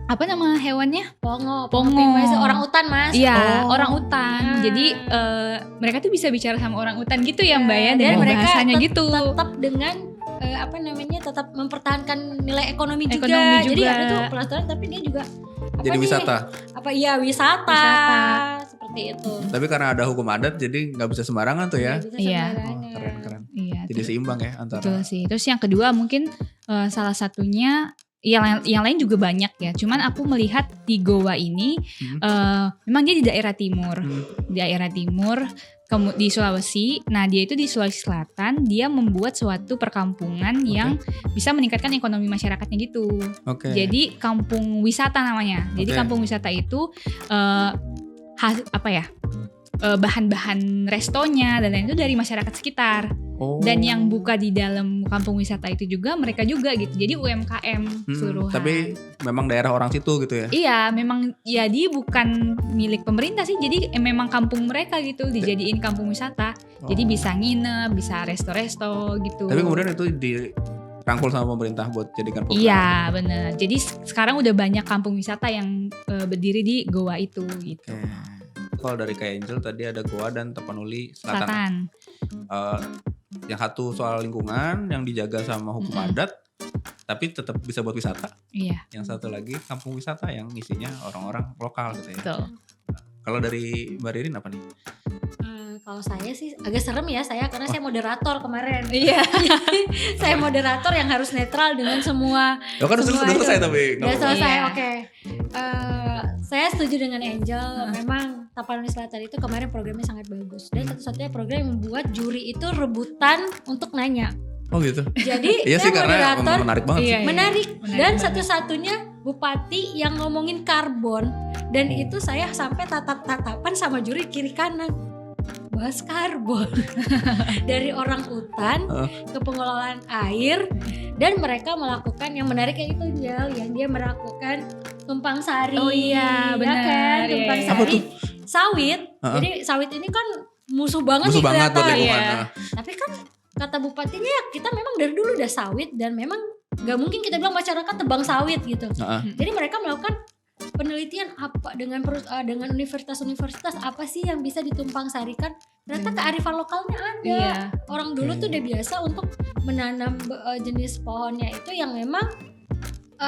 apa nama hewannya? Pongo. Orang utan Mas. Iya, orang utan. Jadi mereka tuh bisa bicara sama orang utan gitu ya Mbak ya, dan mereka bahasanya gitu. Tetap dengan tetap mempertahankan nilai ekonomi juga. Jadi ada tuh pelestarian tapi dia juga jadi wisata. Wisata. Seperti itu. Tapi karena ada hukum adat jadi nggak bisa sembarangan tuh ya. Iya. Keren. Iya. Jadi seimbang ya antara. Betul sih. Terus yang kedua mungkin salah satunya yang lain juga banyak ya. Cuman aku melihat di Goa ini memang dia di daerah timur. Di daerah timur di Sulawesi. Nah, dia itu di Sulawesi Selatan, dia membuat suatu perkampungan yang bisa meningkatkan ekonomi masyarakatnya gitu. Jadi kampung wisata namanya. Jadi kampung wisata itu bahan-bahan restonya dan lain itu dari masyarakat sekitar. Dan yang buka di dalam kampung wisata itu juga mereka juga gitu. Jadi UMKM seluruhan. Tapi memang daerah orang situ gitu ya? Iya, memang jadi bukan milik pemerintah sih. Jadi memang kampung mereka gitu dijadiin kampung wisata. Jadi bisa nginep, bisa resto-resto gitu. Tapi kemudian itu dirangkul sama pemerintah buat jadikan program. Iya, benar. Jadi sekarang udah banyak kampung wisata yang berdiri di Goa itu gitu. Kalau dari Kak Angel tadi ada Goa dan Tapanuli Selatan. Yang satu soal lingkungan yang dijaga sama hukum adat, tapi tetap bisa buat wisata. Iya. Yang satu lagi kampung wisata yang isinya orang-orang lokal gitu ya. Betul. Kalau dari Mbak Ririn apa nih? Kalau saya sih agak serem ya karena saya moderator kemarin. Iya. Saya moderator yang harus netral dengan semua. Ya kan sudah selesai tapi. Udah selesai, oke. Saya setuju dengan Angel. Memang Tapanuli Selatan itu kemarin programnya sangat bagus. Dan satu-satunya program yang membuat juri itu rebutan untuk nanya. Oh gitu. Jadi iya sih karena menarik banget sih. Menarik. Dan satu-satunya bupati yang ngomongin karbon. Dan itu saya sampai tatap-tatapan sama juri kiri kanan. Bahas karbon. Dari orang hutan ke pengelolaan air. Dan mereka melakukan yang menarik yang itu yang dia melakukan tumpang sari. Oh iya benar. Ya kan? Tumpang sari. Sawit. Jadi sawit ini kan musuh banget buat lingkungan. Iya. Tapi kan kata bupatinya ya kita memang dari dulu udah sawit dan memang gak mungkin kita bilang masyarakat tebang sawit gitu. Jadi mereka melakukan penelitian apa dengan universitas-universitas apa sih yang bisa ditumpang sarikan. Ternyata kearifan lokalnya ada. Iya. Orang dulu tuh udah biasa untuk menanam jenis pohonnya itu yang memang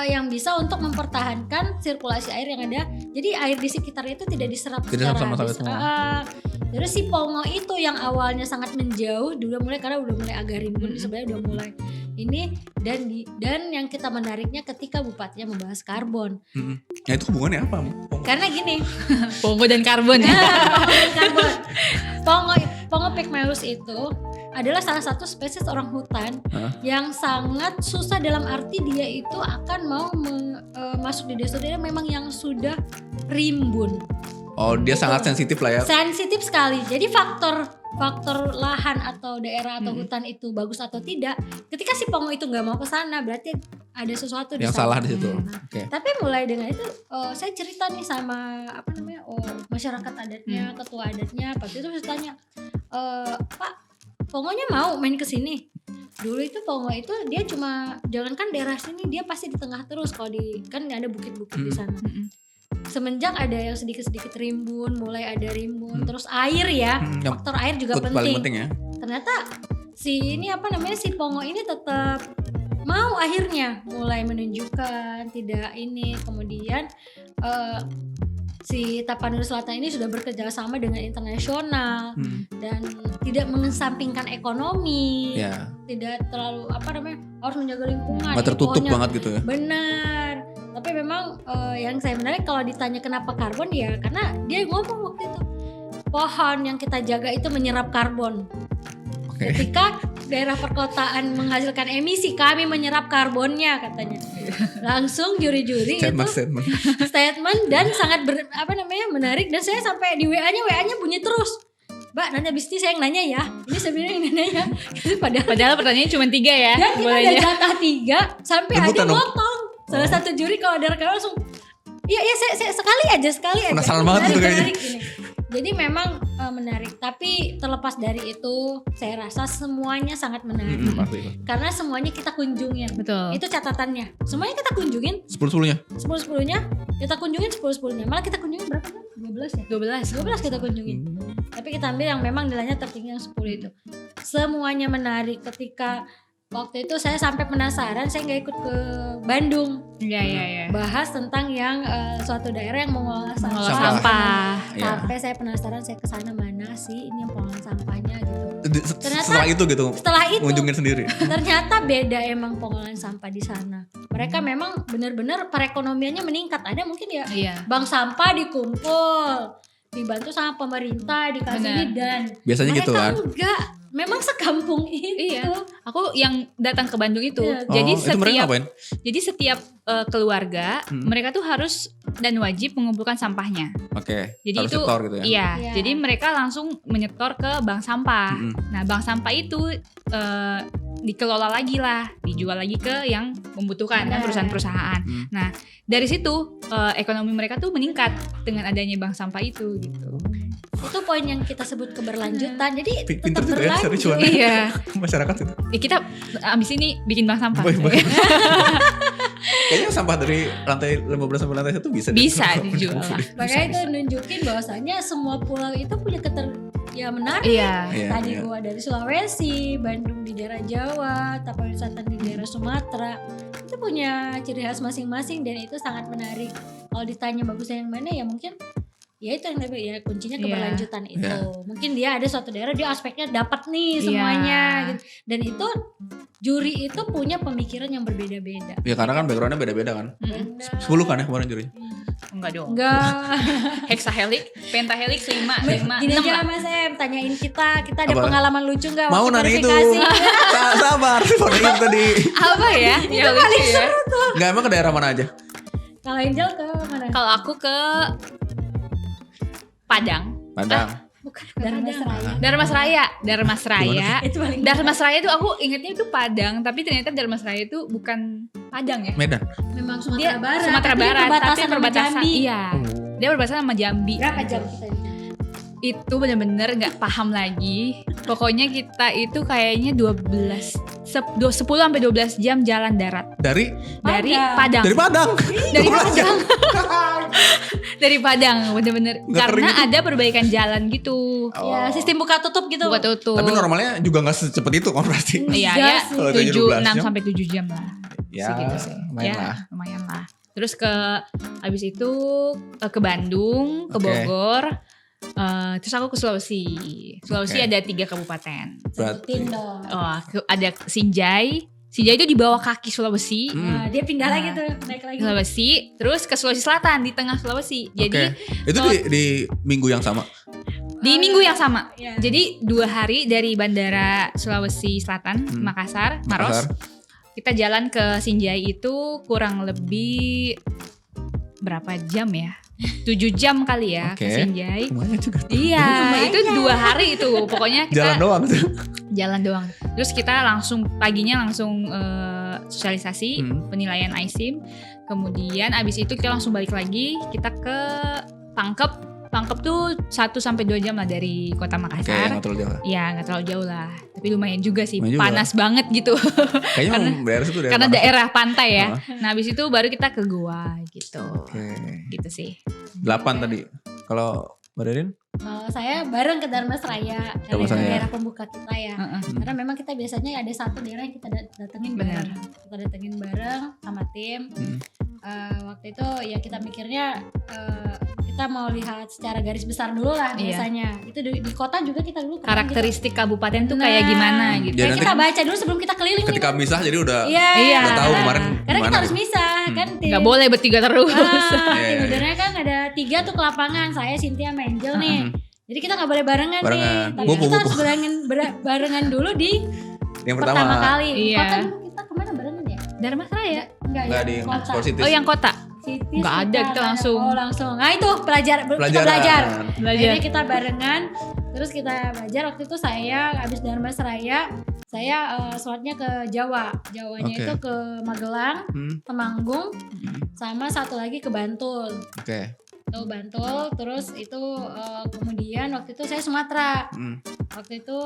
yang bisa untuk mempertahankan sirkulasi air yang ada. Jadi air di sekitar itu tidak diserap secara habis. Terus si Pongo itu yang awalnya sangat menjauh, udah mulai agak rimbun, sebenarnya udah mulai ini dan yang kita menariknya ketika bupatinya membahas karbon. Ya itu hubungannya apa? Karena gini, Pongo dan karbon ya. Pongo pygmaeus itu adalah salah satu spesies orang hutan yang sangat susah dalam arti dia itu akan mau masuk di desa memang yang sudah rimbun. Oh dia sangat sensitif lah ya. Sensitif sekali. Jadi faktor lahan atau daerah atau hutan itu bagus atau tidak, ketika si Pongo itu nggak mau ke sana berarti ada sesuatu yang salah di situ. Tapi mulai dengan itu saya cerita nih sama masyarakat adatnya, ketua adatnya. Waktu itu saya tanya, Pak, Pongonya mau main ke sini? Dulu itu Pongo itu dia cuma jangankan daerah sini, dia pasti di tengah terus kalau kan ada bukit-bukit di sana. Semenjak ada yang sedikit-sedikit rimbun, mulai ada rimbun, terus air ya, faktor air juga penting. Ya. Ternyata si Pongo ini tetap mau akhirnya mulai menunjukkan tidak ini, kemudian si Tapanuli Selatan ini sudah bekerja sama dengan internasional dan tidak mengesampingkan ekonomi, tidak terlalu harus menjaga lingkungan. Nggak tertutup banget gitu ya. Benar. Tapi memang yang saya menarik kalau ditanya kenapa karbon ya karena dia ngomong waktu itu pohon yang kita jaga itu menyerap karbon. Ketika daerah perkotaan menghasilkan emisi kami menyerap karbonnya katanya. Langsung juri-juri statement dan sangat menarik dan saya sampai di WA-nya bunyi terus. Mbak nanya bisnis saya yang nanya ya. Ini sebenarnya yang nanya ya. Padahal pertanyaannya cuma 3 ya. Dan kita ada jatah 3 sampai ada motong. Salah satu juri kalau ada rekaman langsung iya saya sekali aja. Penasaran banget gitu kayaknya. Jadi memang menarik. Tapi terlepas dari itu saya rasa semuanya sangat menarik. Karena semuanya kita kunjungin. Betul. Itu catatannya. Semuanya kita kunjungin. 10-10-nya kita kunjungin 10-10-nya. Malah kita kunjungin berapa kan? 12 ya? 12 kita kunjungin. Tapi kita ambil yang memang nilainya tertinggi yang 10 itu. Semuanya menarik ketika waktu itu saya sampai penasaran, saya nggak ikut ke Bandung Iya. bahas tentang yang suatu daerah yang mengolah Mengolah sampah. sampah. Iya. Sampai saya penasaran, saya kesana mana sih ini yang pengolahan sampahnya gitu. Ternyata- Setelah itu gitu Setelah itu ngunjungin sendiri. ternyata beda emang pengolahan sampah di sana. Mereka memang benar-benar perekonomiannya meningkat. Ada mungkin ya Iya. bank sampah dikumpul, dibantu sama pemerintah, dikasih Benar. dan Biasanya mereka gitu kan. enggak, memang sekampung itu. Iya. Aku yang datang ke Bandung itu. Iya. Jadi Itu mereka ngapain? setiap keluarga mereka tuh harus dan wajib mengumpulkan sampahnya. Oke. Jadi Harus itu setor gitu ya. Iya, Iya. jadi mereka langsung menyetor ke bank sampah. Mm-mm. Nah, bank sampah itu dikelola lagi lah, dijual lagi ke yang membutuhkan kan Benar. perusahaan-perusahaan. Nah, dari situ ekonomi mereka tuh meningkat dengan adanya bank sampah itu gitu. Itu poin yang kita sebut keberlanjutan. Jadi Pinter tetap juga ya, cari berlanjut. cuan. Iya, Masyarakat itu. kita abis ini bikin bank sampah. Baik. Kayaknya sampah dari lantai 15 sampai lantai 1 bisa. Bisa dijual lah. Makanya itu nunjukin bahwasanya semua pulau itu punya menarik. Iya. Iya, Tadi iya. gua dari Sulawesi, Bandung di daerah Jawa, Tapanuli Selatan di daerah Sumatera, itu punya ciri khas masing-masing dan itu sangat menarik. Kalau ditanya bagusnya yang mana ya mungkin ya itu yang ya kuncinya Iya. keberlanjutan itu. Iya. Mungkin dia ada suatu daerah dia aspeknya dapat nih Iya. semuanya gitu. Dan itu juri itu punya pemikiran yang berbeda-beda. Ya karena kan backgroundnya beda-beda kan. Mm-mm. 10 kan ya kemarin jurinya. Enggak dong. Enggak. Hexahelix, pentahelix 5, Gini 6 aja lah. Mas Em, tanyain kita ada Apa? pengalaman lucu nggak Mau waktu nanya itu. verifikasi? Sabar, mau nanya itu tadi. Apa ya? Yang lucu ya. Enggak, emang ke daerah mana aja? Kalau Angel ke mana? Kalau aku ke Padang, Padang. Bukan Darmasraya. Darmasraya. Itu paling Darmasraya itu aku ingetnya itu Padang, tapi ternyata Darmasraya itu bukan Padang ya. Medan. memang Dia Sumatera Barat. Sumatera tapi Barat, perbatasan tapi sama perbatasan. Jambi. Iya. Dia berbatasan sama Jambi. Berapa jam kita ini? Itu bener-bener nggak paham lagi. Pokoknya kita itu kayaknya 10 sampai 12 jam jalan darat Dari dari Padang. Padang. dari Padang. Dari 12 jam. Dari Padang bener-bener Nggak kering karena itu? ada perbaikan jalan gitu. Ya, sistem buka tutup gitu. Buka tutup. Tapi normalnya juga gak secepat itu kan berarti. Iya Enggak ya, sih. Kalau itu 12 6 jam. sampai 7 jam lah. Ya, Segitu sih. lumayan Ya, lah. lumayan lah. Terus abis itu ke Bandung, ke Oke. Bogor. Terus aku ke Sulawesi. Sulawesi Oke. ada 3 kabupaten. Sebutin dong. Ada Sinjai. Sinjai itu di bawah kaki Sulawesi. Nah, dia pindah Nah. lagi tuh, naik lagi. Sulawesi, terus ke Sulawesi Selatan di tengah Sulawesi. Jadi Oke. Itu di minggu yang sama. di minggu yang sama. Ya. Jadi 2 hari dari Bandara Sulawesi Selatan, Makassar, Maros. Makassar. Kita jalan ke Sinjai itu kurang lebih berapa jam ya? 7 jam kali ya Oke. ke Sinjai. Lumayan juga. Iya, itu 2 hari itu. Pokoknya kita Jalan doang tuh. jalan doang. Terus kita langsung paginya langsung sosialisasi penilaian ISIM. Kemudian abis itu kita langsung balik lagi. Kita ke Pangkep. Pangkep tuh 1 sampai 2 jam lah dari kota Oke, Makassar. nggak terlalu jauh. Iya, nggak terlalu jauh lah. Tapi lumayan juga sih. Lumayan juga. Panas banget gitu. Kayaknya daerah situ Karena daerah pantai ya. Heeh. Nah, abis itu baru kita ke Goa gitu. Oke. Gitu sih. 8 tadi. Kalau Mbak Derin? Kalau saya bareng ke Darmasraya karena itu Darmasraya. daerah pembuka kita ya. Heeh. Karena memang kita biasanya ada satu daerah yang kita datengin Benar. bareng. Kita datengin bareng sama tim. Waktu itu ya kita mikirnya kita mau lihat secara garis besar dulu lah Iya. biasanya. Itu di kota juga kita dulu kan Karakteristik kabupaten tuh Nah. kayak gimana gitu. Ya, Kayak nanti kita baca dulu sebelum kita keliling nih. ketika misah jadi udah Iya. Udah tahu kemarin Karena kita gimana harus gitu. misah kan tim. Nggak boleh bertiga terus. Iya, Tim iya. leadernya kan ada 3 tuh ke lapangan. Saya, Cynthia, sama Angel nih. Jadi kita nggak boleh barengan, Barengan. nih. Tapi Buku, kita buku. harus barengan dulu di yang pertama pertama. kali. Iya. Kota dulu kita kemana barengan ya? Darmasraya. Enggak Nggak ya. di Kota. Sport City. Oh, yang kota. Cities Nggak ada, kita langsung. Oh langsung. Nah itu kita belajar. Belajar. Akhirnya kita barengan. Terus kita belajar. Waktu itu saya habis Darmasraya, saya slotnya ke Jawa. Jawanya Oke. itu ke Magelang, Hmm, Temanggung, sama satu lagi ke Bantul. Oke. Tuh Bantul. Terus itu kemudian waktu itu saya Sumatera. Waktu itu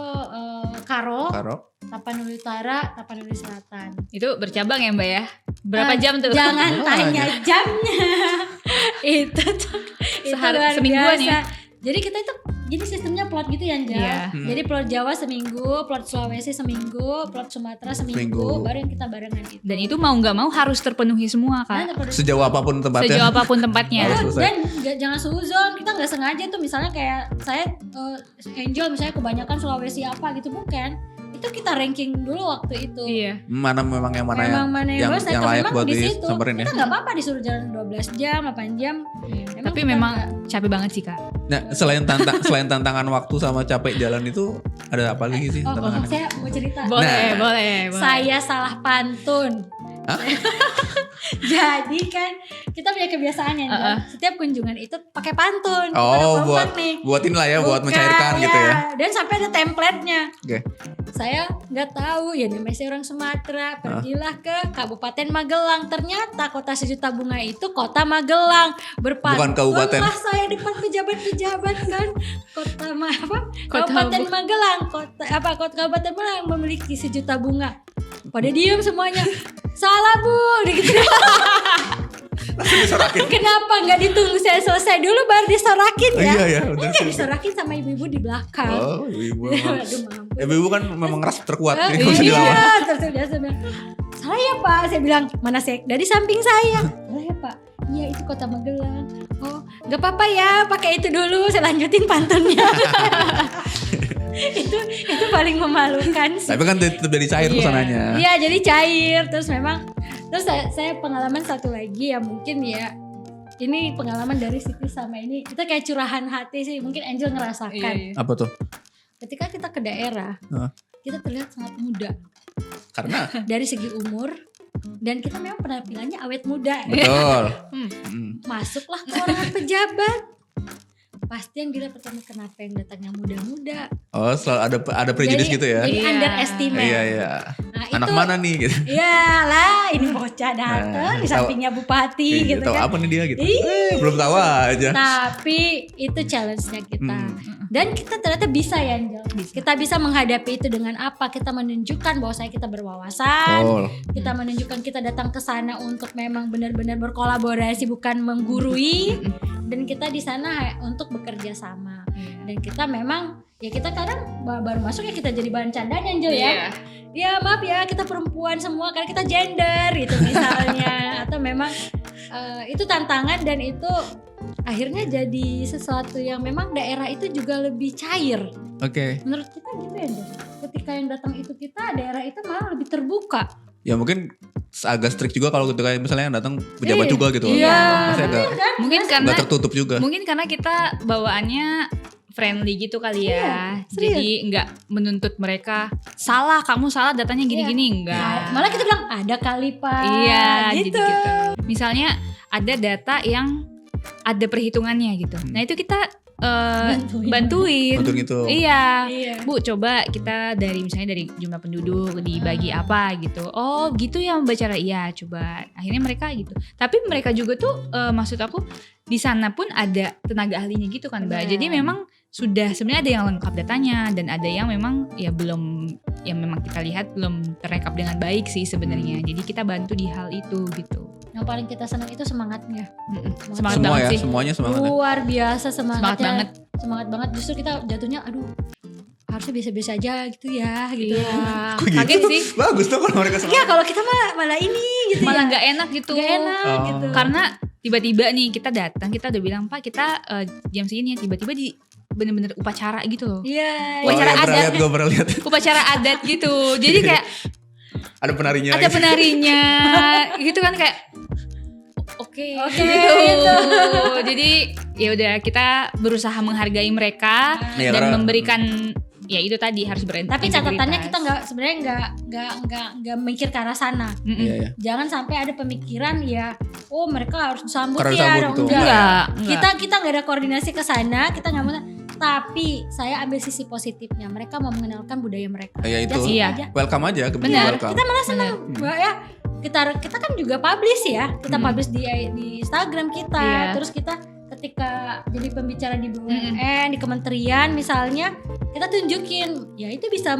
Karo, Karo. Tapanuli Utara, Tapanuli Selatan. Itu bercabang ya Mbak ya? Berapa jam tuh? Jangan Oh, tanya jamnya. itu tuh itu Sehari- luar semingguan biasa. ya? Jadi kita itu jadi sistemnya plot gitu ya Anjal. Iya. Jadi plot Jawa seminggu, plot Sulawesi seminggu, plot Sumatera seminggu, baru yang kita barengan itu. Dan itu mau nggak mau harus terpenuhi semua Nah, Kak. Sejauh apapun tempatnya. Sejauh apapun tempatnya. Harus selesai. dan jangan suzon, kita nggak sengaja tuh misalnya kayak saya Angel misalnya kebanyakan Sulawesi apa gitu, bukan, itu kita ranking dulu waktu itu. Iya. Mana memang yang mana Memang mana yang bagus, yang atau layak memang buat di situ disamperin ya. kita nggak apa-apa disuruh jalan 12 jam 8 jam. Tapi kita memang nggak- capek banget sih Kak. Nah, selain tantangan waktu sama capek jalan itu ada apa lagi sih oh, tantangannya? saya mau cerita. Boleh. Saya salah pantun. Hah? Jadi kan kita punya kebiasaan ya, Angel. Setiap kunjungan itu pakai pantun. Oh, Kompak buat inilah ya, buat Bukan, mencairkan gitu ya. Dan sampai ada template-nya. Oke. Saya nggak tahu ya, namanya saya orang Sumatera, pergilah ke Kabupaten Magelang. Ternyata kota sejuta bunga itu kota Magelang. Bukan kabupaten. Berpantunlah saya depan pejabat-pejabat kan. Kota Kabupaten Magelang, kota Kabupaten Magelang memiliki sejuta bunga. Pada diam semuanya. Salah Bu, gitu. Langsung disorakin. Kenapa nggak ditunggu saya selesai dulu baru disorakin ya? Iya, benar Nggak sih. disorakin sama ibu-ibu di belakang. Oh, ibu emang. Aduh, mampus. Ibu kan memang ras terkuat jadi harus Iya, dilawan. terus biasa bilang, salah ya Pak, saya bilang, mana sekda di samping saya. Salah ya Pak, iya itu kota Magelang. Oh, nggak apa-apa ya, pakai itu dulu, saya lanjutin pantunnya. itu paling memalukan sih. Tapi kan tetap jadi cair Iya. suasananya. Iya, jadi cair. Terus saya pengalaman satu lagi ya, mungkin ya, ini pengalaman dari Siti sama ini, kita kayak curahan hati sih, mungkin Angel ngerasakan. Iya. Apa tuh? Ketika kita ke daerah, Hah? kita terlihat sangat muda Karena dari segi umur, dan kita memang penampilannya awet muda. betul. Hmm. Hmm. Masuklah ke orang pejabat, pasti yang dilihat pertama, kenapa yang datangnya muda-muda. Oh, selalu ada prejudice gitu ya. Jadi Iya. underestimate. Iya. Nah, Anak itu, mana nih gitu. Iyalah, ini bocah datang di Tahu- sampingnya bupati gitu Tahu kan. apa nih dia gitu. Iya. Belum tahu aja. Tapi itu challenge-nya kita. Hmm. Dan kita ternyata bisa ya Angel. Kita bisa menghadapi itu dengan apa? Kita menunjukkan bahwa kita berwawasan. Oh, Kita menunjukkan kita datang ke sana untuk memang benar-benar berkolaborasi, bukan menggurui. Dan kita di sana untuk bekerja sama. Dan kita memang ya, kita kadang baru masuk ya kita jadi bahan candaan Angel ya. Iya. Ya maaf ya, kita perempuan semua karena kita gender gitu misalnya. Atau memang itu tantangan, dan itu akhirnya jadi sesuatu yang memang daerah itu juga lebih cair. oke. Menurut kita gitu ya Angel. Ketika yang datang itu kita, daerah itu malah lebih terbuka. Ya mungkin agak strict juga kalau ketika misalnya yang datang pejabat Iya. juga gitu. Iya. Masih agak Mungkin karena nggak tertutup juga. mungkin karena kita bawaannya friendly gitu kali ya. Iya, serius. Jadi nggak menuntut mereka salah, kamu salah datanya gini-gini, enggak. Nah, malah kita bilang ada kali Pak. Iya, gitu. jadi gitu. Misalnya ada data yang ada perhitungannya gitu. Nah, itu kita bantuin. Betul gitu. Iya. Iya. Bu, coba kita misalnya dari jumlah penduduk dibagi apa gitu. Oh, gitu ya Mbak cara. Iya, coba. Akhirnya mereka gitu. Tapi mereka juga tuh maksud aku di sana pun ada tenaga ahlinya gitu kan, Mbak. Benar. Jadi memang sudah sebenarnya ada yang lengkap datanya dan ada yang memang ya belum, yang memang kita lihat belum terrekap dengan baik sih sebenarnya. Jadi kita bantu di hal itu gitu. Yang paling kita senang itu semangatnya. Semangat Semua banget ya, sih. semuanya semangat. Luar biasa Semangat semangatnya. banget. Semangat banget. Justru kita jatuhnya aduh, harusnya biasa-biasa aja gitu ya gitu. Iya. Kok gitu? Kaget sih. Bagus tuh kalau mereka semangat. Ya kalau kita malah ini gitu Malah ya. nggak enak gitu. Gak enak Oh. gitu. Karena tiba-tiba nih kita datang, kita udah bilang Pak kita jam segini ya, tiba-tiba di bener-bener upacara gitu loh. Iya. Oh, Upacara iya, pernah adat. lihat, gue pernah lihat. Upacara adat gitu. Jadi kayak Ada penarinya. ada gitu. penarinya gitu kan, kayak oke Oke, gitu. gitu. Jadi ya udah, kita berusaha menghargai mereka Iya, dan karena- memberikan ya itu tadi harus Tapi catatannya kita sebenarnya nggak mikir ke arah sana. Iya, iya. Jangan sampai ada pemikiran ya, oh mereka harus disambut Karena ya, disambut dong. gitu. Enggak. enggak. Kita nggak ada koordinasi ke sana, kita nggak mau. Tapi saya ambil sisi positifnya, mereka mau mengenalkan budaya mereka. Ya itu. Just Iya. aja. Welcome aja, Benar. welcome. Kita malah senang, Mbak ya. Kita kan juga publish ya, kita publish di Instagram kita, Iya. terus kita ketika jadi pembicara di BUMN, di kementerian misalnya, kita tunjukin ya itu bisa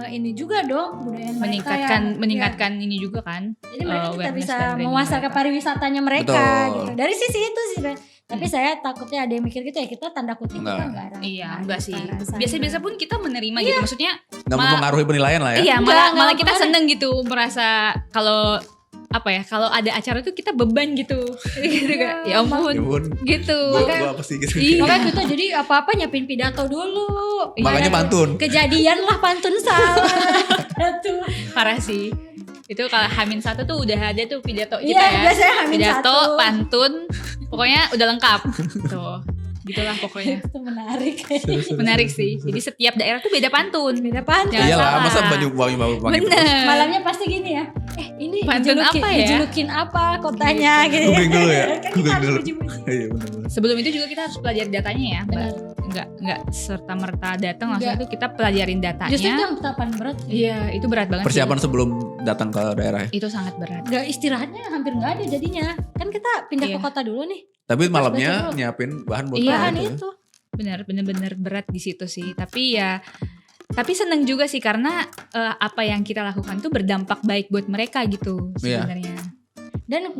ini juga dong budaya mereka meningkatkan ini juga kan. Jadi mereka kita awareness bisa dan branding memasarkan mereka. pariwisatanya mereka Betul. gitu. Dari sisi itu sih, Ren. Tapi saya takutnya ada yang mikir gitu ya, kita tanda kutip Enggak. kita enggak Iya, ada enggak sih. ke arah sana. Biasa-biasa pun kita menerima gitu. Maksudnya Nggak Malah- mempengaruhi penilaian lah ya. iya, Enggak malah kita pengaruh. seneng gitu merasa kalau apa ya, kalau ada acara tuh kita beban gitu. Gitu kan. Ya Ya ampun. ampun. Gitu. Gua apa sih gitu. Iya. Makanya kita jadi apa-apa nyiapin pidato dulu. Makanya Ada pantun. Kejadian lah pantun salah. Aduh. Parah sih. Itu kalau H-1 tuh udah ada tuh pidato kita Iya, ya. biasanya H-1. Pidato, pantun, pokoknya udah lengkap. Tuh, gitulah pokoknya. Itu menarik. Menarik sih. Jadi setiap daerah tuh beda pantun. Beda pantun. Jangan Iyalah, salah. masa banyak terus. Bener. Malamnya pasti gini ya. Ini Pantun apa ya? dijulukin apa kotanya gitu. Googling dulu ya. Kan kita Googling harus dulu. puji-puji. Iya benar. Sebelum itu juga kita harus pelajari datanya ya. Benar. Enggak serta merta datang langsung Enggak. itu kita pelajarin datanya. Justru itu yang tahapan berat. Iya, itu berat banget Persiapan sih. sebelum datang ke daerah ya. Itu sangat berat. Nggak, istirahatnya hampir nggak ada jadinya. Kan kita pindah Iya. ke kota dulu nih. Tapi Pas malamnya baca dulu. nyiapin bahan buat Iya, Bahan itu. itu. Bener-bener berat di situ sih. Tapi seneng juga sih karena apa yang kita lakukan tuh berdampak baik buat mereka gitu Iya. sebenarnya. Dan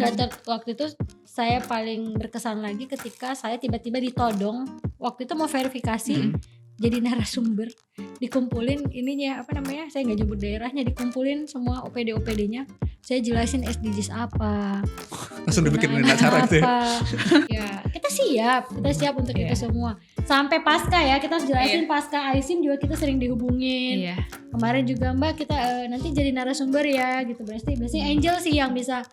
waktu itu saya paling berkesan lagi ketika saya tiba-tiba ditodong. Waktu itu mau verifikasi Hmm. jadi narasumber, dikumpulin ininya apa namanya, saya nggak nyebut daerahnya, dikumpulin semua OPD-OPD-nya, saya jelasin SDGs apa, Langsung dibikinin kegunaannya acara itu ya. apa. Ya kita siap untuk Iya. itu semua. Sampai pasca ya, kita harus jelasin pasca ISIM juga kita sering dihubungin. Iya. Kemarin juga Mbak kita nanti jadi narasumber ya gitu. Biasanya Angel sih yang bisa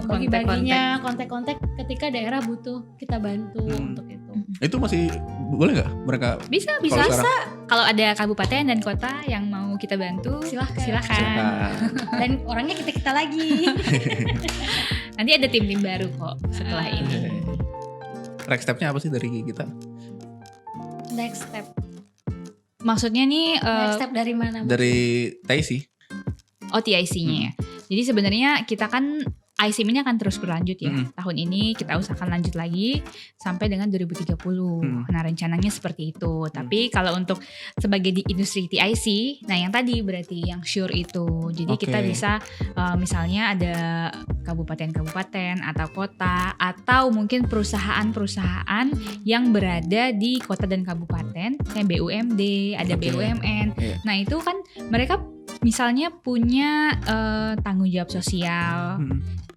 bagi-baginya kontak-kontak ketika daerah butuh kita bantu untuk itu. Itu masih boleh nggak mereka? Bisa. Kalau sekarang? Kalau ada kabupaten dan kota yang mau kita bantu, Silahkan. Silakan. Dan orangnya kita lagi. Nanti ada tim-tim baru kok setelah ini. Next step-nya apa sih dari kita? Next step. Maksudnya nih Next step dari mana? Mbak? Dari Taisi. OTIC-nya ya. Jadi sebenarnya kita kan ISIM ini akan terus berlanjut ya. Hmm. Tahun ini kita usahakan lanjut lagi sampai dengan 2030. Nah rencananya seperti itu. Tapi kalau untuk sebagai di industri TIC, nah yang tadi berarti yang sure itu. Jadi Oke. kita bisa misalnya ada kabupaten-kabupaten atau kota atau mungkin perusahaan-perusahaan yang berada di kota dan kabupaten, kayak BUMD, ada Oke. BUMN. Iya. Nah itu kan mereka misalnya punya tanggung jawab sosial,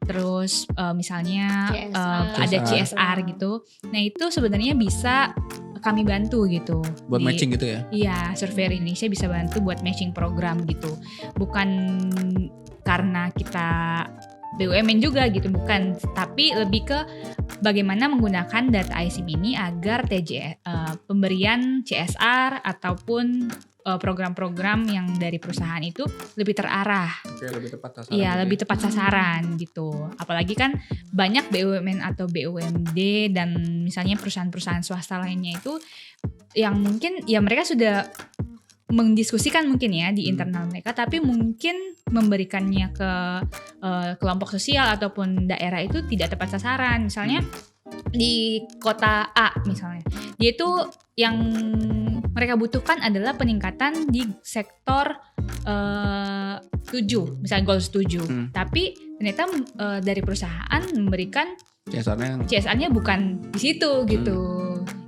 terus misalnya CSR. ada CSR. CSR gitu. Nah itu sebenarnya bisa kami bantu gitu. Buat matching gitu ya. Iya, Surveyor Indonesia bisa bantu buat matching program gitu. Bukan karena kita BUMN juga gitu, bukan. Tapi lebih ke bagaimana menggunakan data ISIM ini agar pemberian CSR ataupun program-program yang dari perusahaan itu lebih terarah. Oke, lebih tepat sasaran. Iya, gitu lebih ya. tepat sasaran gitu. Apalagi kan banyak BUMN atau BUMD dan misalnya perusahaan-perusahaan swasta lainnya itu yang mungkin ya mereka sudah mendiskusikan mungkin ya di internal mereka, tapi mungkin memberikannya ke kelompok sosial ataupun daerah itu tidak tepat sasaran. Misalnya di kota A misalnya, dia itu yang mereka butuhkan adalah peningkatan di sektor 7, misalnya goals 7. Tapi ternyata dari perusahaan memberikan CSR-nya bukan di situ gitu.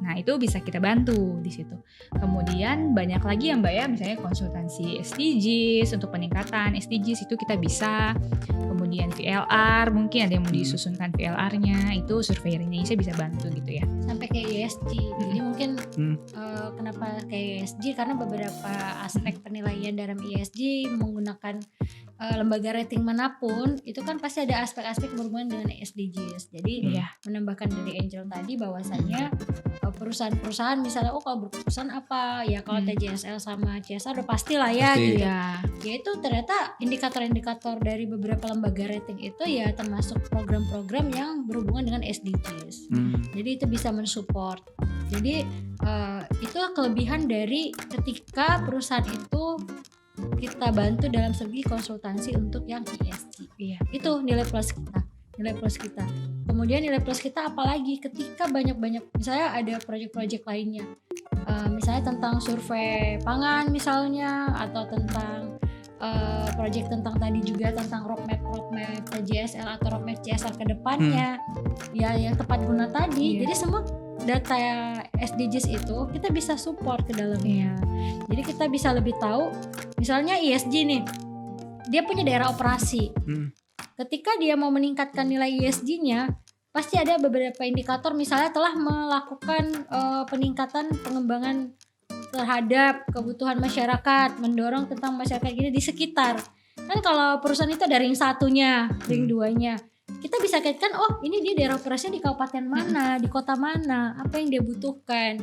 Nah itu bisa kita bantu di situ. Kemudian banyak lagi ya Mbak ya, misalnya konsultansi SDGs untuk peningkatan SDGs itu kita bisa. Kemudian VLR, mungkin ada yang mau disusunkan VLR-nya, itu Surveyor Indonesia bisa bantu gitu ya. Sampai ke ESG. Jadi mungkin kenapa ke ESG, karena beberapa aspek penilaian dalam ESG menggunakan lembaga rating manapun itu kan pasti ada aspek-aspek berhubungan dengan SDGs. Jadi menambahkan dari Angel tadi bahwasannya perusahaan-perusahaan misalnya kalau perusahaan apa ya, kalau TJSL sama CSR udah pasti lah ya Pasti. gitu. Iya. Ya itu ternyata indikator-indikator dari beberapa lembaga rating itu ya termasuk program-program yang berhubungan dengan SDGs. Jadi itu bisa mensupport. Jadi itu kelebihan dari ketika perusahaan itu kita bantu dalam segi konsultansi untuk yang ESG. Iya. Itu nilai plus kita. Kemudian nilai plus kita apalagi ketika banyak-banyak misalnya ada proyek-proyek lainnya, misalnya tentang survei pangan misalnya, atau tentang proyek tentang tadi juga tentang roadmap JSL atau roadmap CSR ke depannya, ya yang tepat guna tadi. Jadi semua data SDGs itu kita bisa support ke dalamnya. Jadi kita bisa lebih tahu, misalnya ESG nih, dia punya daerah operasi. Ketika dia mau meningkatkan nilai ESG-nya, pasti ada beberapa indikator, misalnya telah melakukan peningkatan pengembangan terhadap kebutuhan masyarakat, mendorong tentang masyarakat gini di sekitar. Kan kalau perusahaan itu ada ring 1-nya, ring 2-nya. Kita bisa kaitkan, oh ini dia daerah operasinya di kabupaten mana, di kota mana, apa yang dia butuhkan.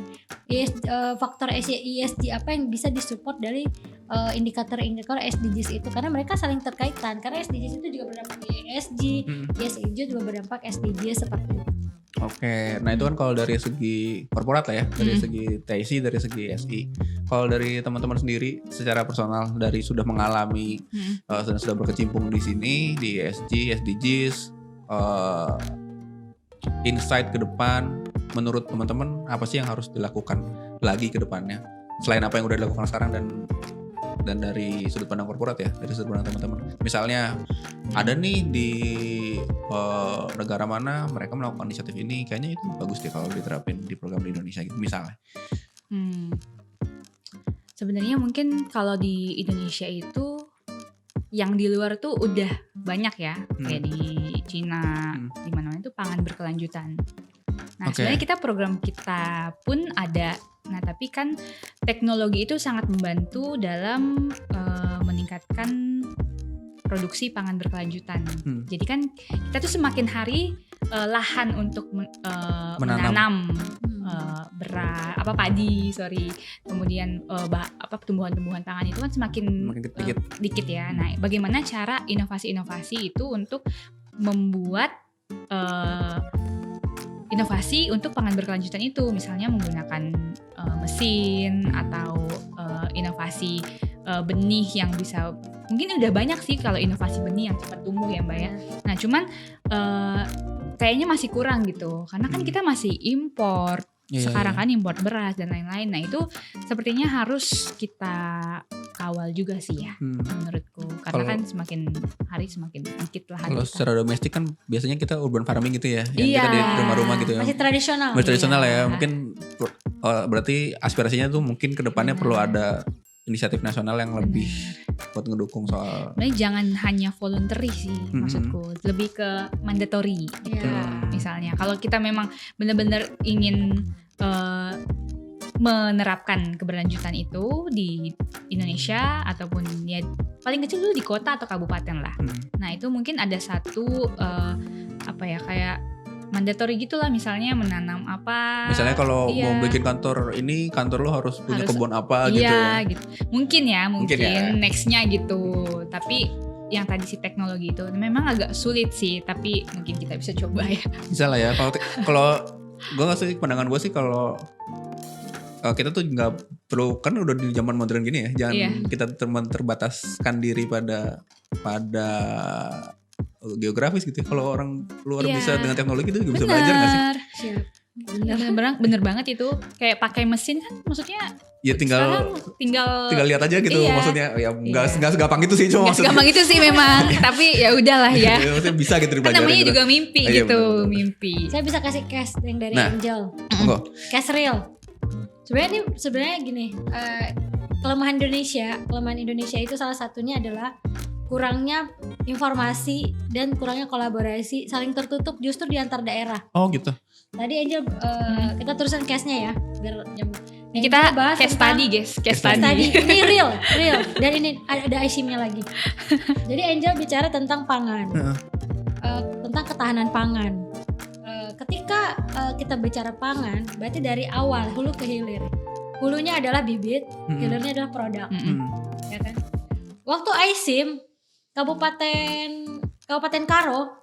Faktor ESG apa yang bisa disupport dari indikator-indikator SDGs itu, karena mereka saling terkaitan. Karena SDGs itu juga berdampak ESG, ESG juga berdampak SDGs seperti itu. Oke, nah itu kan kalau dari segi korporat lah ya, dari segi TIC, dari segi SI. Kalau dari teman-teman sendiri, secara personal, dari sudah mengalami, sudah berkecimpung di sini, di ESG, SDGs, insight ke depan, menurut teman-teman apa sih yang harus dilakukan lagi ke depannya? Selain apa yang udah dilakukan sekarang dan dari sudut pandang korporat ya, dari sudut pandang teman-teman. Misalnya ada nih di negara mana mereka melakukan inisiatif ini, kayaknya itu bagus deh kalau diterapin di program di Indonesia gitu misalnya. Sebenarnya mungkin kalau di Indonesia itu yang di luar tuh udah banyak ya, kayak di Cina, di mana-mana itu pangan berkelanjutan. Nah, sebenarnya kita program kita pun ada. Nah, tapi kan teknologi itu sangat membantu dalam meningkatkan produksi pangan berkelanjutan. Jadi kan kita tuh semakin hari lahan untuk menanam padi, kemudian tumbuhan-tumbuhan pangan itu kan semakin dikit ya. Nah, bagaimana cara inovasi-inovasi itu untuk membuat inovasi untuk pangan berkelanjutan itu, misalnya menggunakan mesin atau inovasi benih yang bisa, mungkin udah banyak sih kalau inovasi benih yang cepat tumbuh ya Mbak ya. Nah cuman kayaknya masih kurang gitu, karena kan kita masih import. Sekarang kan import beras dan lain-lain. Nah itu sepertinya harus kita kawal juga sih ya, menurutku. Karena kan semakin hari semakin dikit lah. Kalau secara domestik kan biasanya kita urban farming gitu ya, yang kita di rumah-rumah gitu ya. Masih tradisional. Masih tradisional ya. Mungkin berarti aspirasinya tuh mungkin kedepannya perlu ada inisiatif nasional yang lebih buat ngedukung soal. Nah, jangan hanya voluntary sih maksudku, lebih ke mandatory gitu. Misalnya kalau kita memang benar-benar ingin menerapkan keberlanjutan itu di Indonesia ataupun ya paling kecil dulu di kota atau kabupaten lah. Nah itu mungkin ada satu kayak mandatory gitulah, misalnya menanam apa. Misalnya kalau mau bikin kantor ini, kantor lo harus punya kebun apa gitu ya. Gitu. Mungkin nextnya gitu. Tapi yang tadi si teknologi itu memang agak sulit sih, tapi mungkin kita bisa coba ya. Bisa lah ya. Kalau gue nggak sih, pandangan gue sih kalau kita tuh nggak perlu, kan udah di zaman modern gini ya, jangan kita terbataskan diri pada geografis gitu. Kalau orang luar bisa dengan teknologi itu juga bisa belajar nggak sih? Siap. Bener banget itu. Kayak pakai mesin kan, maksudnya ya tinggal lihat aja gitu. Maksudnya ya nggak segampang itu sih, cuma maksudnya segampang itu sih memang. Tapi ya udahlah ya. Maksudnya bisa gitu dipelajari. Kan namanya juga mimpi gitu, bener. mimpi. Saya bisa kasih case yang dari Angel. Case real. Sebenarnya gini, kelemahan Indonesia itu salah satunya adalah kurangnya informasi dan kurangnya kolaborasi, saling tertutup justru di antar daerah. Oh gitu. Tadi Angel kita terusan case-nya ya, biar kita bahas case study guys, case study. Ini real dan ini ada IC-nya lagi. Jadi Angel bicara tentang pangan, tentang ketahanan pangan. Ketika kita bicara pangan, berarti dari awal hulu ke hilir. Hulunya adalah bibit, hilirnya adalah produk, ya kan? Waktu ISIM Kabupaten Karo,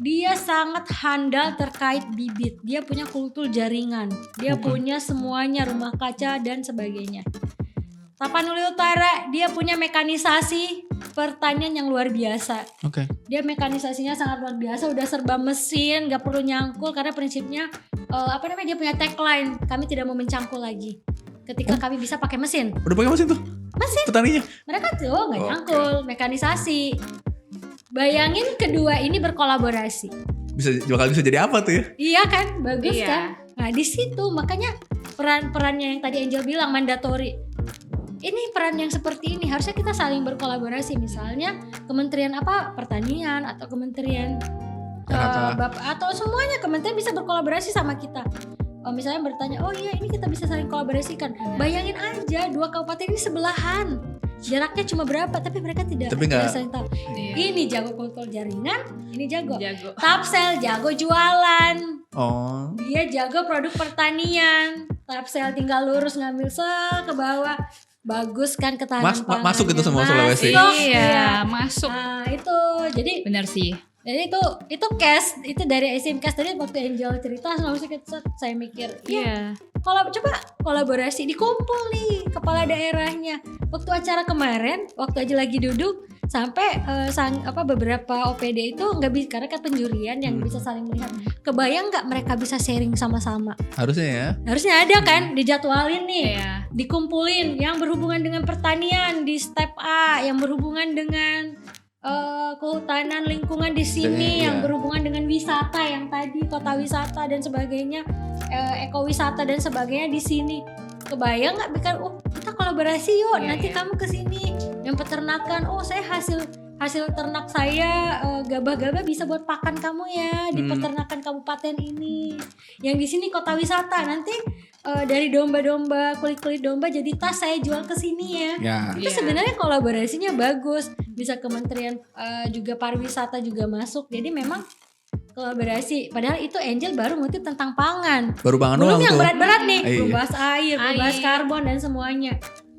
dia sangat handal terkait bibit. Dia punya kultur jaringan, dia punya semuanya, rumah kaca dan sebagainya. Tapanuli Utara dia punya mekanisasi, pertanian yang luar biasa. Oke. Dia mekanisasinya sangat luar biasa, udah serba mesin, gak perlu nyangkul karena prinsipnya dia punya tagline, kami tidak mau mencangkul lagi. Ketika kami bisa pakai mesin. Udah pakai mesin tuh? Mesin. Petaninya? Mereka tuh nggak nyangkul, mekanisasi. Bayangin kedua ini berkolaborasi. Bakal bisa jadi apa tuh ya? Iya kan, bagus Iya. kan. Nah di situ makanya peran-perannya yang tadi Angel bilang mandatory. Ini peran yang seperti ini harusnya kita saling berkolaborasi. Misalnya Kementerian Pertanian atau Kementerian Bapak atau semuanya kementerian bisa berkolaborasi sama kita. Misalnya bertanya, oh iya ini kita bisa saling kolaborasikan. Bayangin aja 2 kabupaten ini sebelahan. Jaraknya cuma berapa, tapi mereka tidak saling tahu. Iya. Ini jago kontrol jaringan, ini jago. Jago. Tapsel jago jualan. Oh. Dia jago produk pertanian. Tapsel tinggal lurus ngambil ke bawah. Bagus kan ketahanan pangannya. Masuk itu semua Sulawesi. Iya, masuk. Nah, itu. Jadi Benar sih. Jadi itu case itu dari ISIM case tadi waktu Angel cerita langsung saya mikir, Iya. kalau coba kolaborasi dikumpul nih kepala daerahnya. Waktu acara kemarin, waktu aja lagi duduk sampai beberapa OPD itu nggak bisa karena kan penjurian yang bisa saling melihat. Kebayang nggak mereka bisa sharing sama-sama? Harusnya ya. Harusnya ada kan dijadwalin nih. Iya. Dikumpulin yang berhubungan dengan pertanian di step A, yang berhubungan dengan kehutanan lingkungan di sini, Iya. yang berhubungan dengan wisata yang tadi kota wisata dan sebagainya, ekowisata dan sebagainya di sini. Kebayang nggak bikin kita kolaborasi yuk, Iya, nanti iya. kamu kesini. Yang peternakan, saya hasil ternak saya gabah-gabah bisa buat pakan kamu ya di peternakan kabupaten ini. Yang di sini kota wisata nanti dari domba-domba, kulit-kulit domba jadi tas saya jual ke sini ya. Ya. Itu sebenarnya kolaborasinya bagus. Bisa kementerian juga pariwisata juga masuk. Jadi memang kolaborasi. Padahal itu Angel baru ngutip tentang pangan. Baru pangan Belum doang yang tuh. berat-berat nih, Iya. belum bahas air, belum bahas Air. karbon dan semuanya.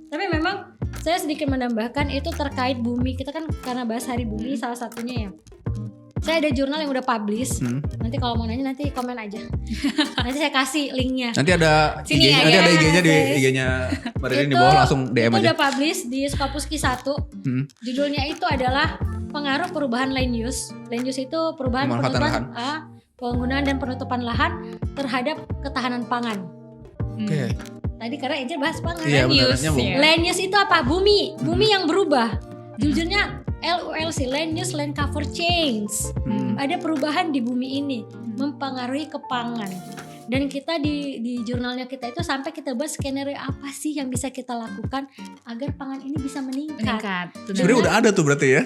Tapi memang saya sedikit menambahkan itu terkait bumi. Kita kan karena bahas hari bumi salah satunya ya. Saya ada jurnal yang udah publish. Nanti kalau mau nanya nanti komen aja. Nanti saya kasih linknya. Nanti ada Sini IG-nya, ya, nanti ya. ada IG-nya di Guys. IG-nya Mbak Ririn di bawah langsung DM itu aja. udah publish di Skopuski 1. Judulnya itu adalah pengaruh perubahan land use. Land use itu perubahan Pemanfaatan penggunaan dan penutupan lahan terhadap ketahanan pangan. Oke. Tadi karena Angel bahas pangan. Iya Land benar use, nyambung. ya. Land use itu apa? Bumi yang berubah. Judulnya LULC, Land Use Land Cover Change. Ada perubahan di bumi ini mempengaruhi ke pangan. Dan kita di jurnalnya kita itu sampai kita buat skenario apa sih yang bisa kita lakukan agar pangan ini bisa meningkat. Meningkat. Sebenarnya udah ada tuh berarti ya.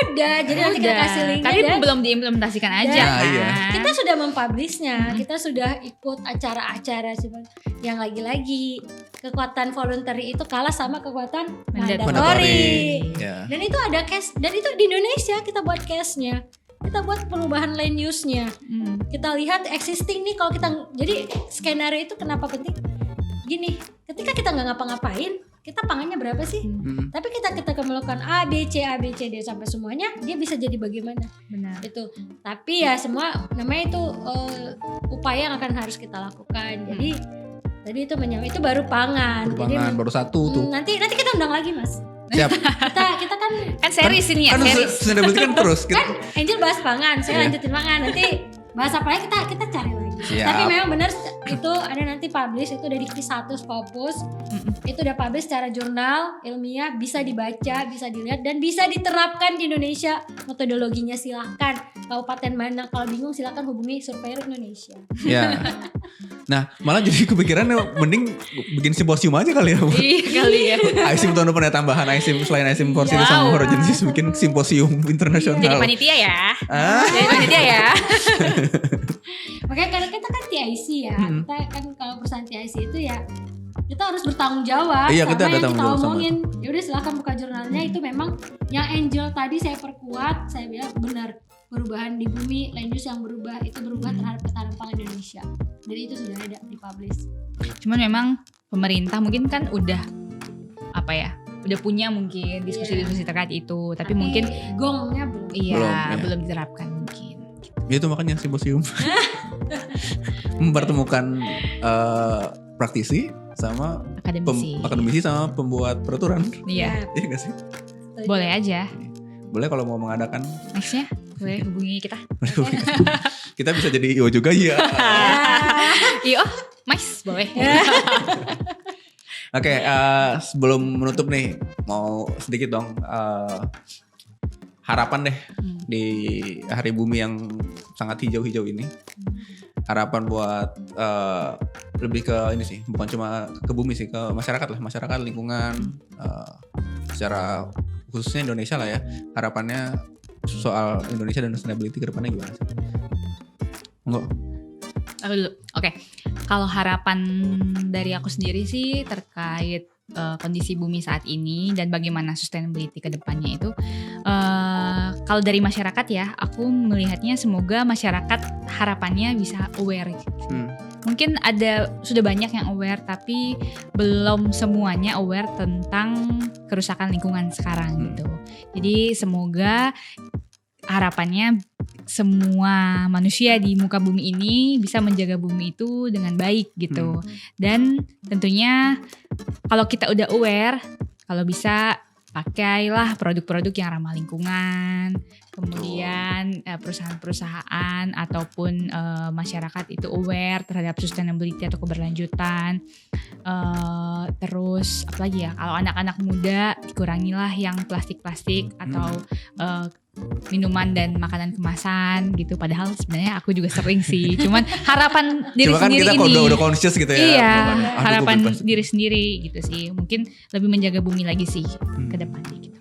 Udah, jadi nanti kita kasih linknya. Tapi dan belum diimplementasikan aja Ya, kan. iya. kita sudah mempublishnya, kita sudah ikut acara-acara yang lagi-lagi kekuatan voluntary itu kalah sama kekuatan mandatory. Ya. Dan itu ada case, dan itu di Indonesia kita buat case-nya. Kita buat perubahan land use-nya. Kita lihat existing nih, kalau kita jadi skenario itu kenapa penting? Gini, ketika kita nggak ngapa-ngapain, kita pangannya berapa sih? Tapi kita melakukan A, B, C, D sampai semuanya, dia bisa jadi bagaimana? Benar. Itu. Tapi ya semua namanya itu upaya yang akan harus kita lakukan. Jadi tadi itu itu baru pangan. Jadi Pangan baru satu tuh. nanti kita undang lagi Mas. Siap. Kita kan Series ini ya, Kan series. sustainability kan terus. Angel bahas pangan, saya Iya. lanjutin pangan. Nanti bahas apa lagi kita cari lagi. Siap. Tapi memang benar itu ada nanti publish itu dari Q1 Scopus. Itu udah publish secara jurnal ilmiah, bisa dibaca, bisa dilihat dan bisa diterapkan di Indonesia. Metodologinya silahkan. Kabupaten mana kalau bingung silahkan hubungi Surveyor Indonesia. Ya. Nah, malah jadi kepikiran mending bikin simposium aja kali ya. Iya kali ya. ISIM tahun depan ada tambahan ISIM selain ISIM Porsilis sama Wow. Homogenesis bikin simposium internasional. Jadi panitia ya. Ah, Jadi panitia ya. Makanya karena kita kan TIC ya, kita kan kalau perusahaan TIC itu ya kita harus bertanggung jawab Iya, kita sama ada yang tanggung kita jawab sama omongin. Ya udah silahkan buka jurnalnya, itu memang yang Angel tadi saya perkuat, saya bilang benar perubahan di bumi, land use yang berubah itu berubah terhadap ketahanan pangan Indonesia. Jadi itu sudah ada dipublish. Cuman memang pemerintah mungkin kan udah udah punya mungkin diskusi-diskusi terkait itu, tapi mungkin gongnya belum. belum diterapkan mungkin. ya itu makanya simposium. Mempertemukan praktisi sama Akademisi. akademisi sama pembuat peraturan. Iya, Iya gak sih? boleh aja. boleh kalau mau mengadakan. Nextnya boleh hubungi kita. Kita bisa jadi IO juga ya. Iya, Mas boleh. Oke, sebelum menutup nih, mau sedikit dong harapan deh di hari bumi yang sangat hijau-hijau ini. Harapan buat lebih ke ini sih, bukan cuma ke bumi sih, ke masyarakat lah, masyarakat, lingkungan, secara khususnya Indonesia lah ya. Harapannya soal Indonesia dan sustainability ke depannya gimana sih? Enggak. Aku dulu. Oke. Kalau harapan dari aku sendiri sih terkait kondisi bumi saat ini dan bagaimana sustainability ke depannya itu, kalau dari masyarakat ya, aku melihatnya semoga masyarakat harapannya bisa aware. Mungkin sudah banyak yang aware, tapi belum semuanya aware tentang kerusakan lingkungan sekarang gitu. Jadi semoga harapannya semua manusia di muka bumi ini bisa menjaga bumi itu dengan baik gitu. Dan tentunya kalau kita udah aware, kalau bisa pakailah produk-produk yang ramah lingkungan. Kemudian perusahaan-perusahaan ataupun masyarakat itu aware terhadap sustainability atau keberlanjutan. Terus apalagi ya, kalau anak-anak muda dikurangilah yang plastik-plastik atau minuman dan makanan kemasan gitu. Padahal sebenarnya aku juga sering sih. Cuman harapan diri Cuma kan sendiri kita ini. udah conscious gitu ya. Iya, Bukan, harapan diri sendiri gitu sih. Mungkin lebih menjaga bumi lagi sih ke depannya gitu.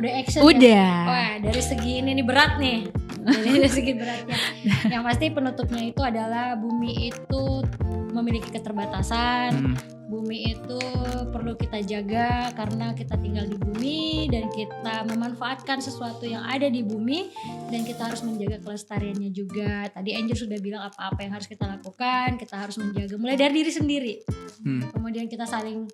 Udah action Udah. ya? Wah, dari segi ini berat nih. Dari segi beratnya. Yang pasti penutupnya itu adalah bumi itu memiliki keterbatasan. Bumi itu perlu kita jaga karena kita tinggal di bumi dan kita memanfaatkan sesuatu yang ada di bumi, dan kita harus menjaga kelestariannya juga. Tadi Angel sudah bilang apa-apa yang harus kita lakukan, kita harus menjaga mulai dari diri sendiri. Kemudian kita saling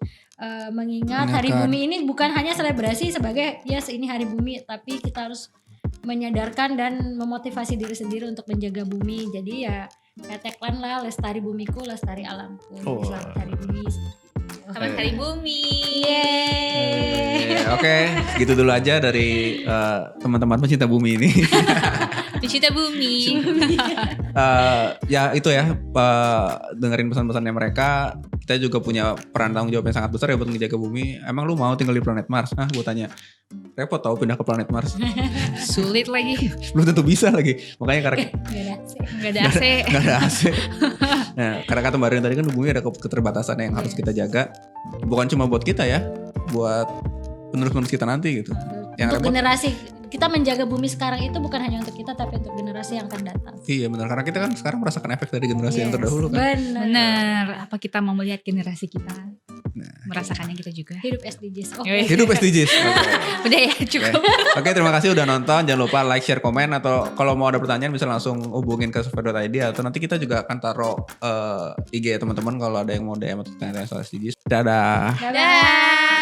mengingat hari bumi ini bukan hanya selebrasi sebagai yes ini hari bumi, tapi kita harus menyadarkan dan memotivasi diri sendiri untuk menjaga bumi. Jadi ya tagline lah, lestari bumiku, lestari alamku. Selamat hari bumi. Selamat hari bumi. Yeay. Oke, gitu dulu aja dari teman-teman pencinta bumi ini. Pencinta bumi. Ya itu ya, dengerin pesan-pesannya mereka. Kita juga punya peran tanggung jawab yang sangat besar ya buat menjaga bumi. Emang lu mau tinggal di planet Mars? Hah, gue tanya. Repot tau pindah ke planet Mars. Sulit lagi. Belum tentu bisa lagi. Makanya karena Gak ada AC. Gak ada AC. Nah, karena kata Mbak Rin tadi kan bumi ada keterbatasan yang harus kita jaga. Bukan cuma buat kita ya, buat penerus-penerus kita nanti gitu. Yang Untuk generasi, kita menjaga bumi sekarang itu bukan hanya untuk kita, tapi untuk generasi yang akan datang. Iya benar, karena kita kan sekarang merasakan efek dari generasi yang terdahulu kan. Benar. Apa kita mau melihat generasi kita merasakannya kita juga? Hidup SDGs. Hidup SDGs. Udah ya, cukup. Oke, terima kasih udah nonton. Jangan lupa like, share, komen, atau kalau mau ada pertanyaan bisa langsung hubungin ke survey.id, atau nanti kita juga akan taruh IG teman-teman kalau ada yang mau DM atau tanya-tanya soal SDGs. Dadah. Dadah.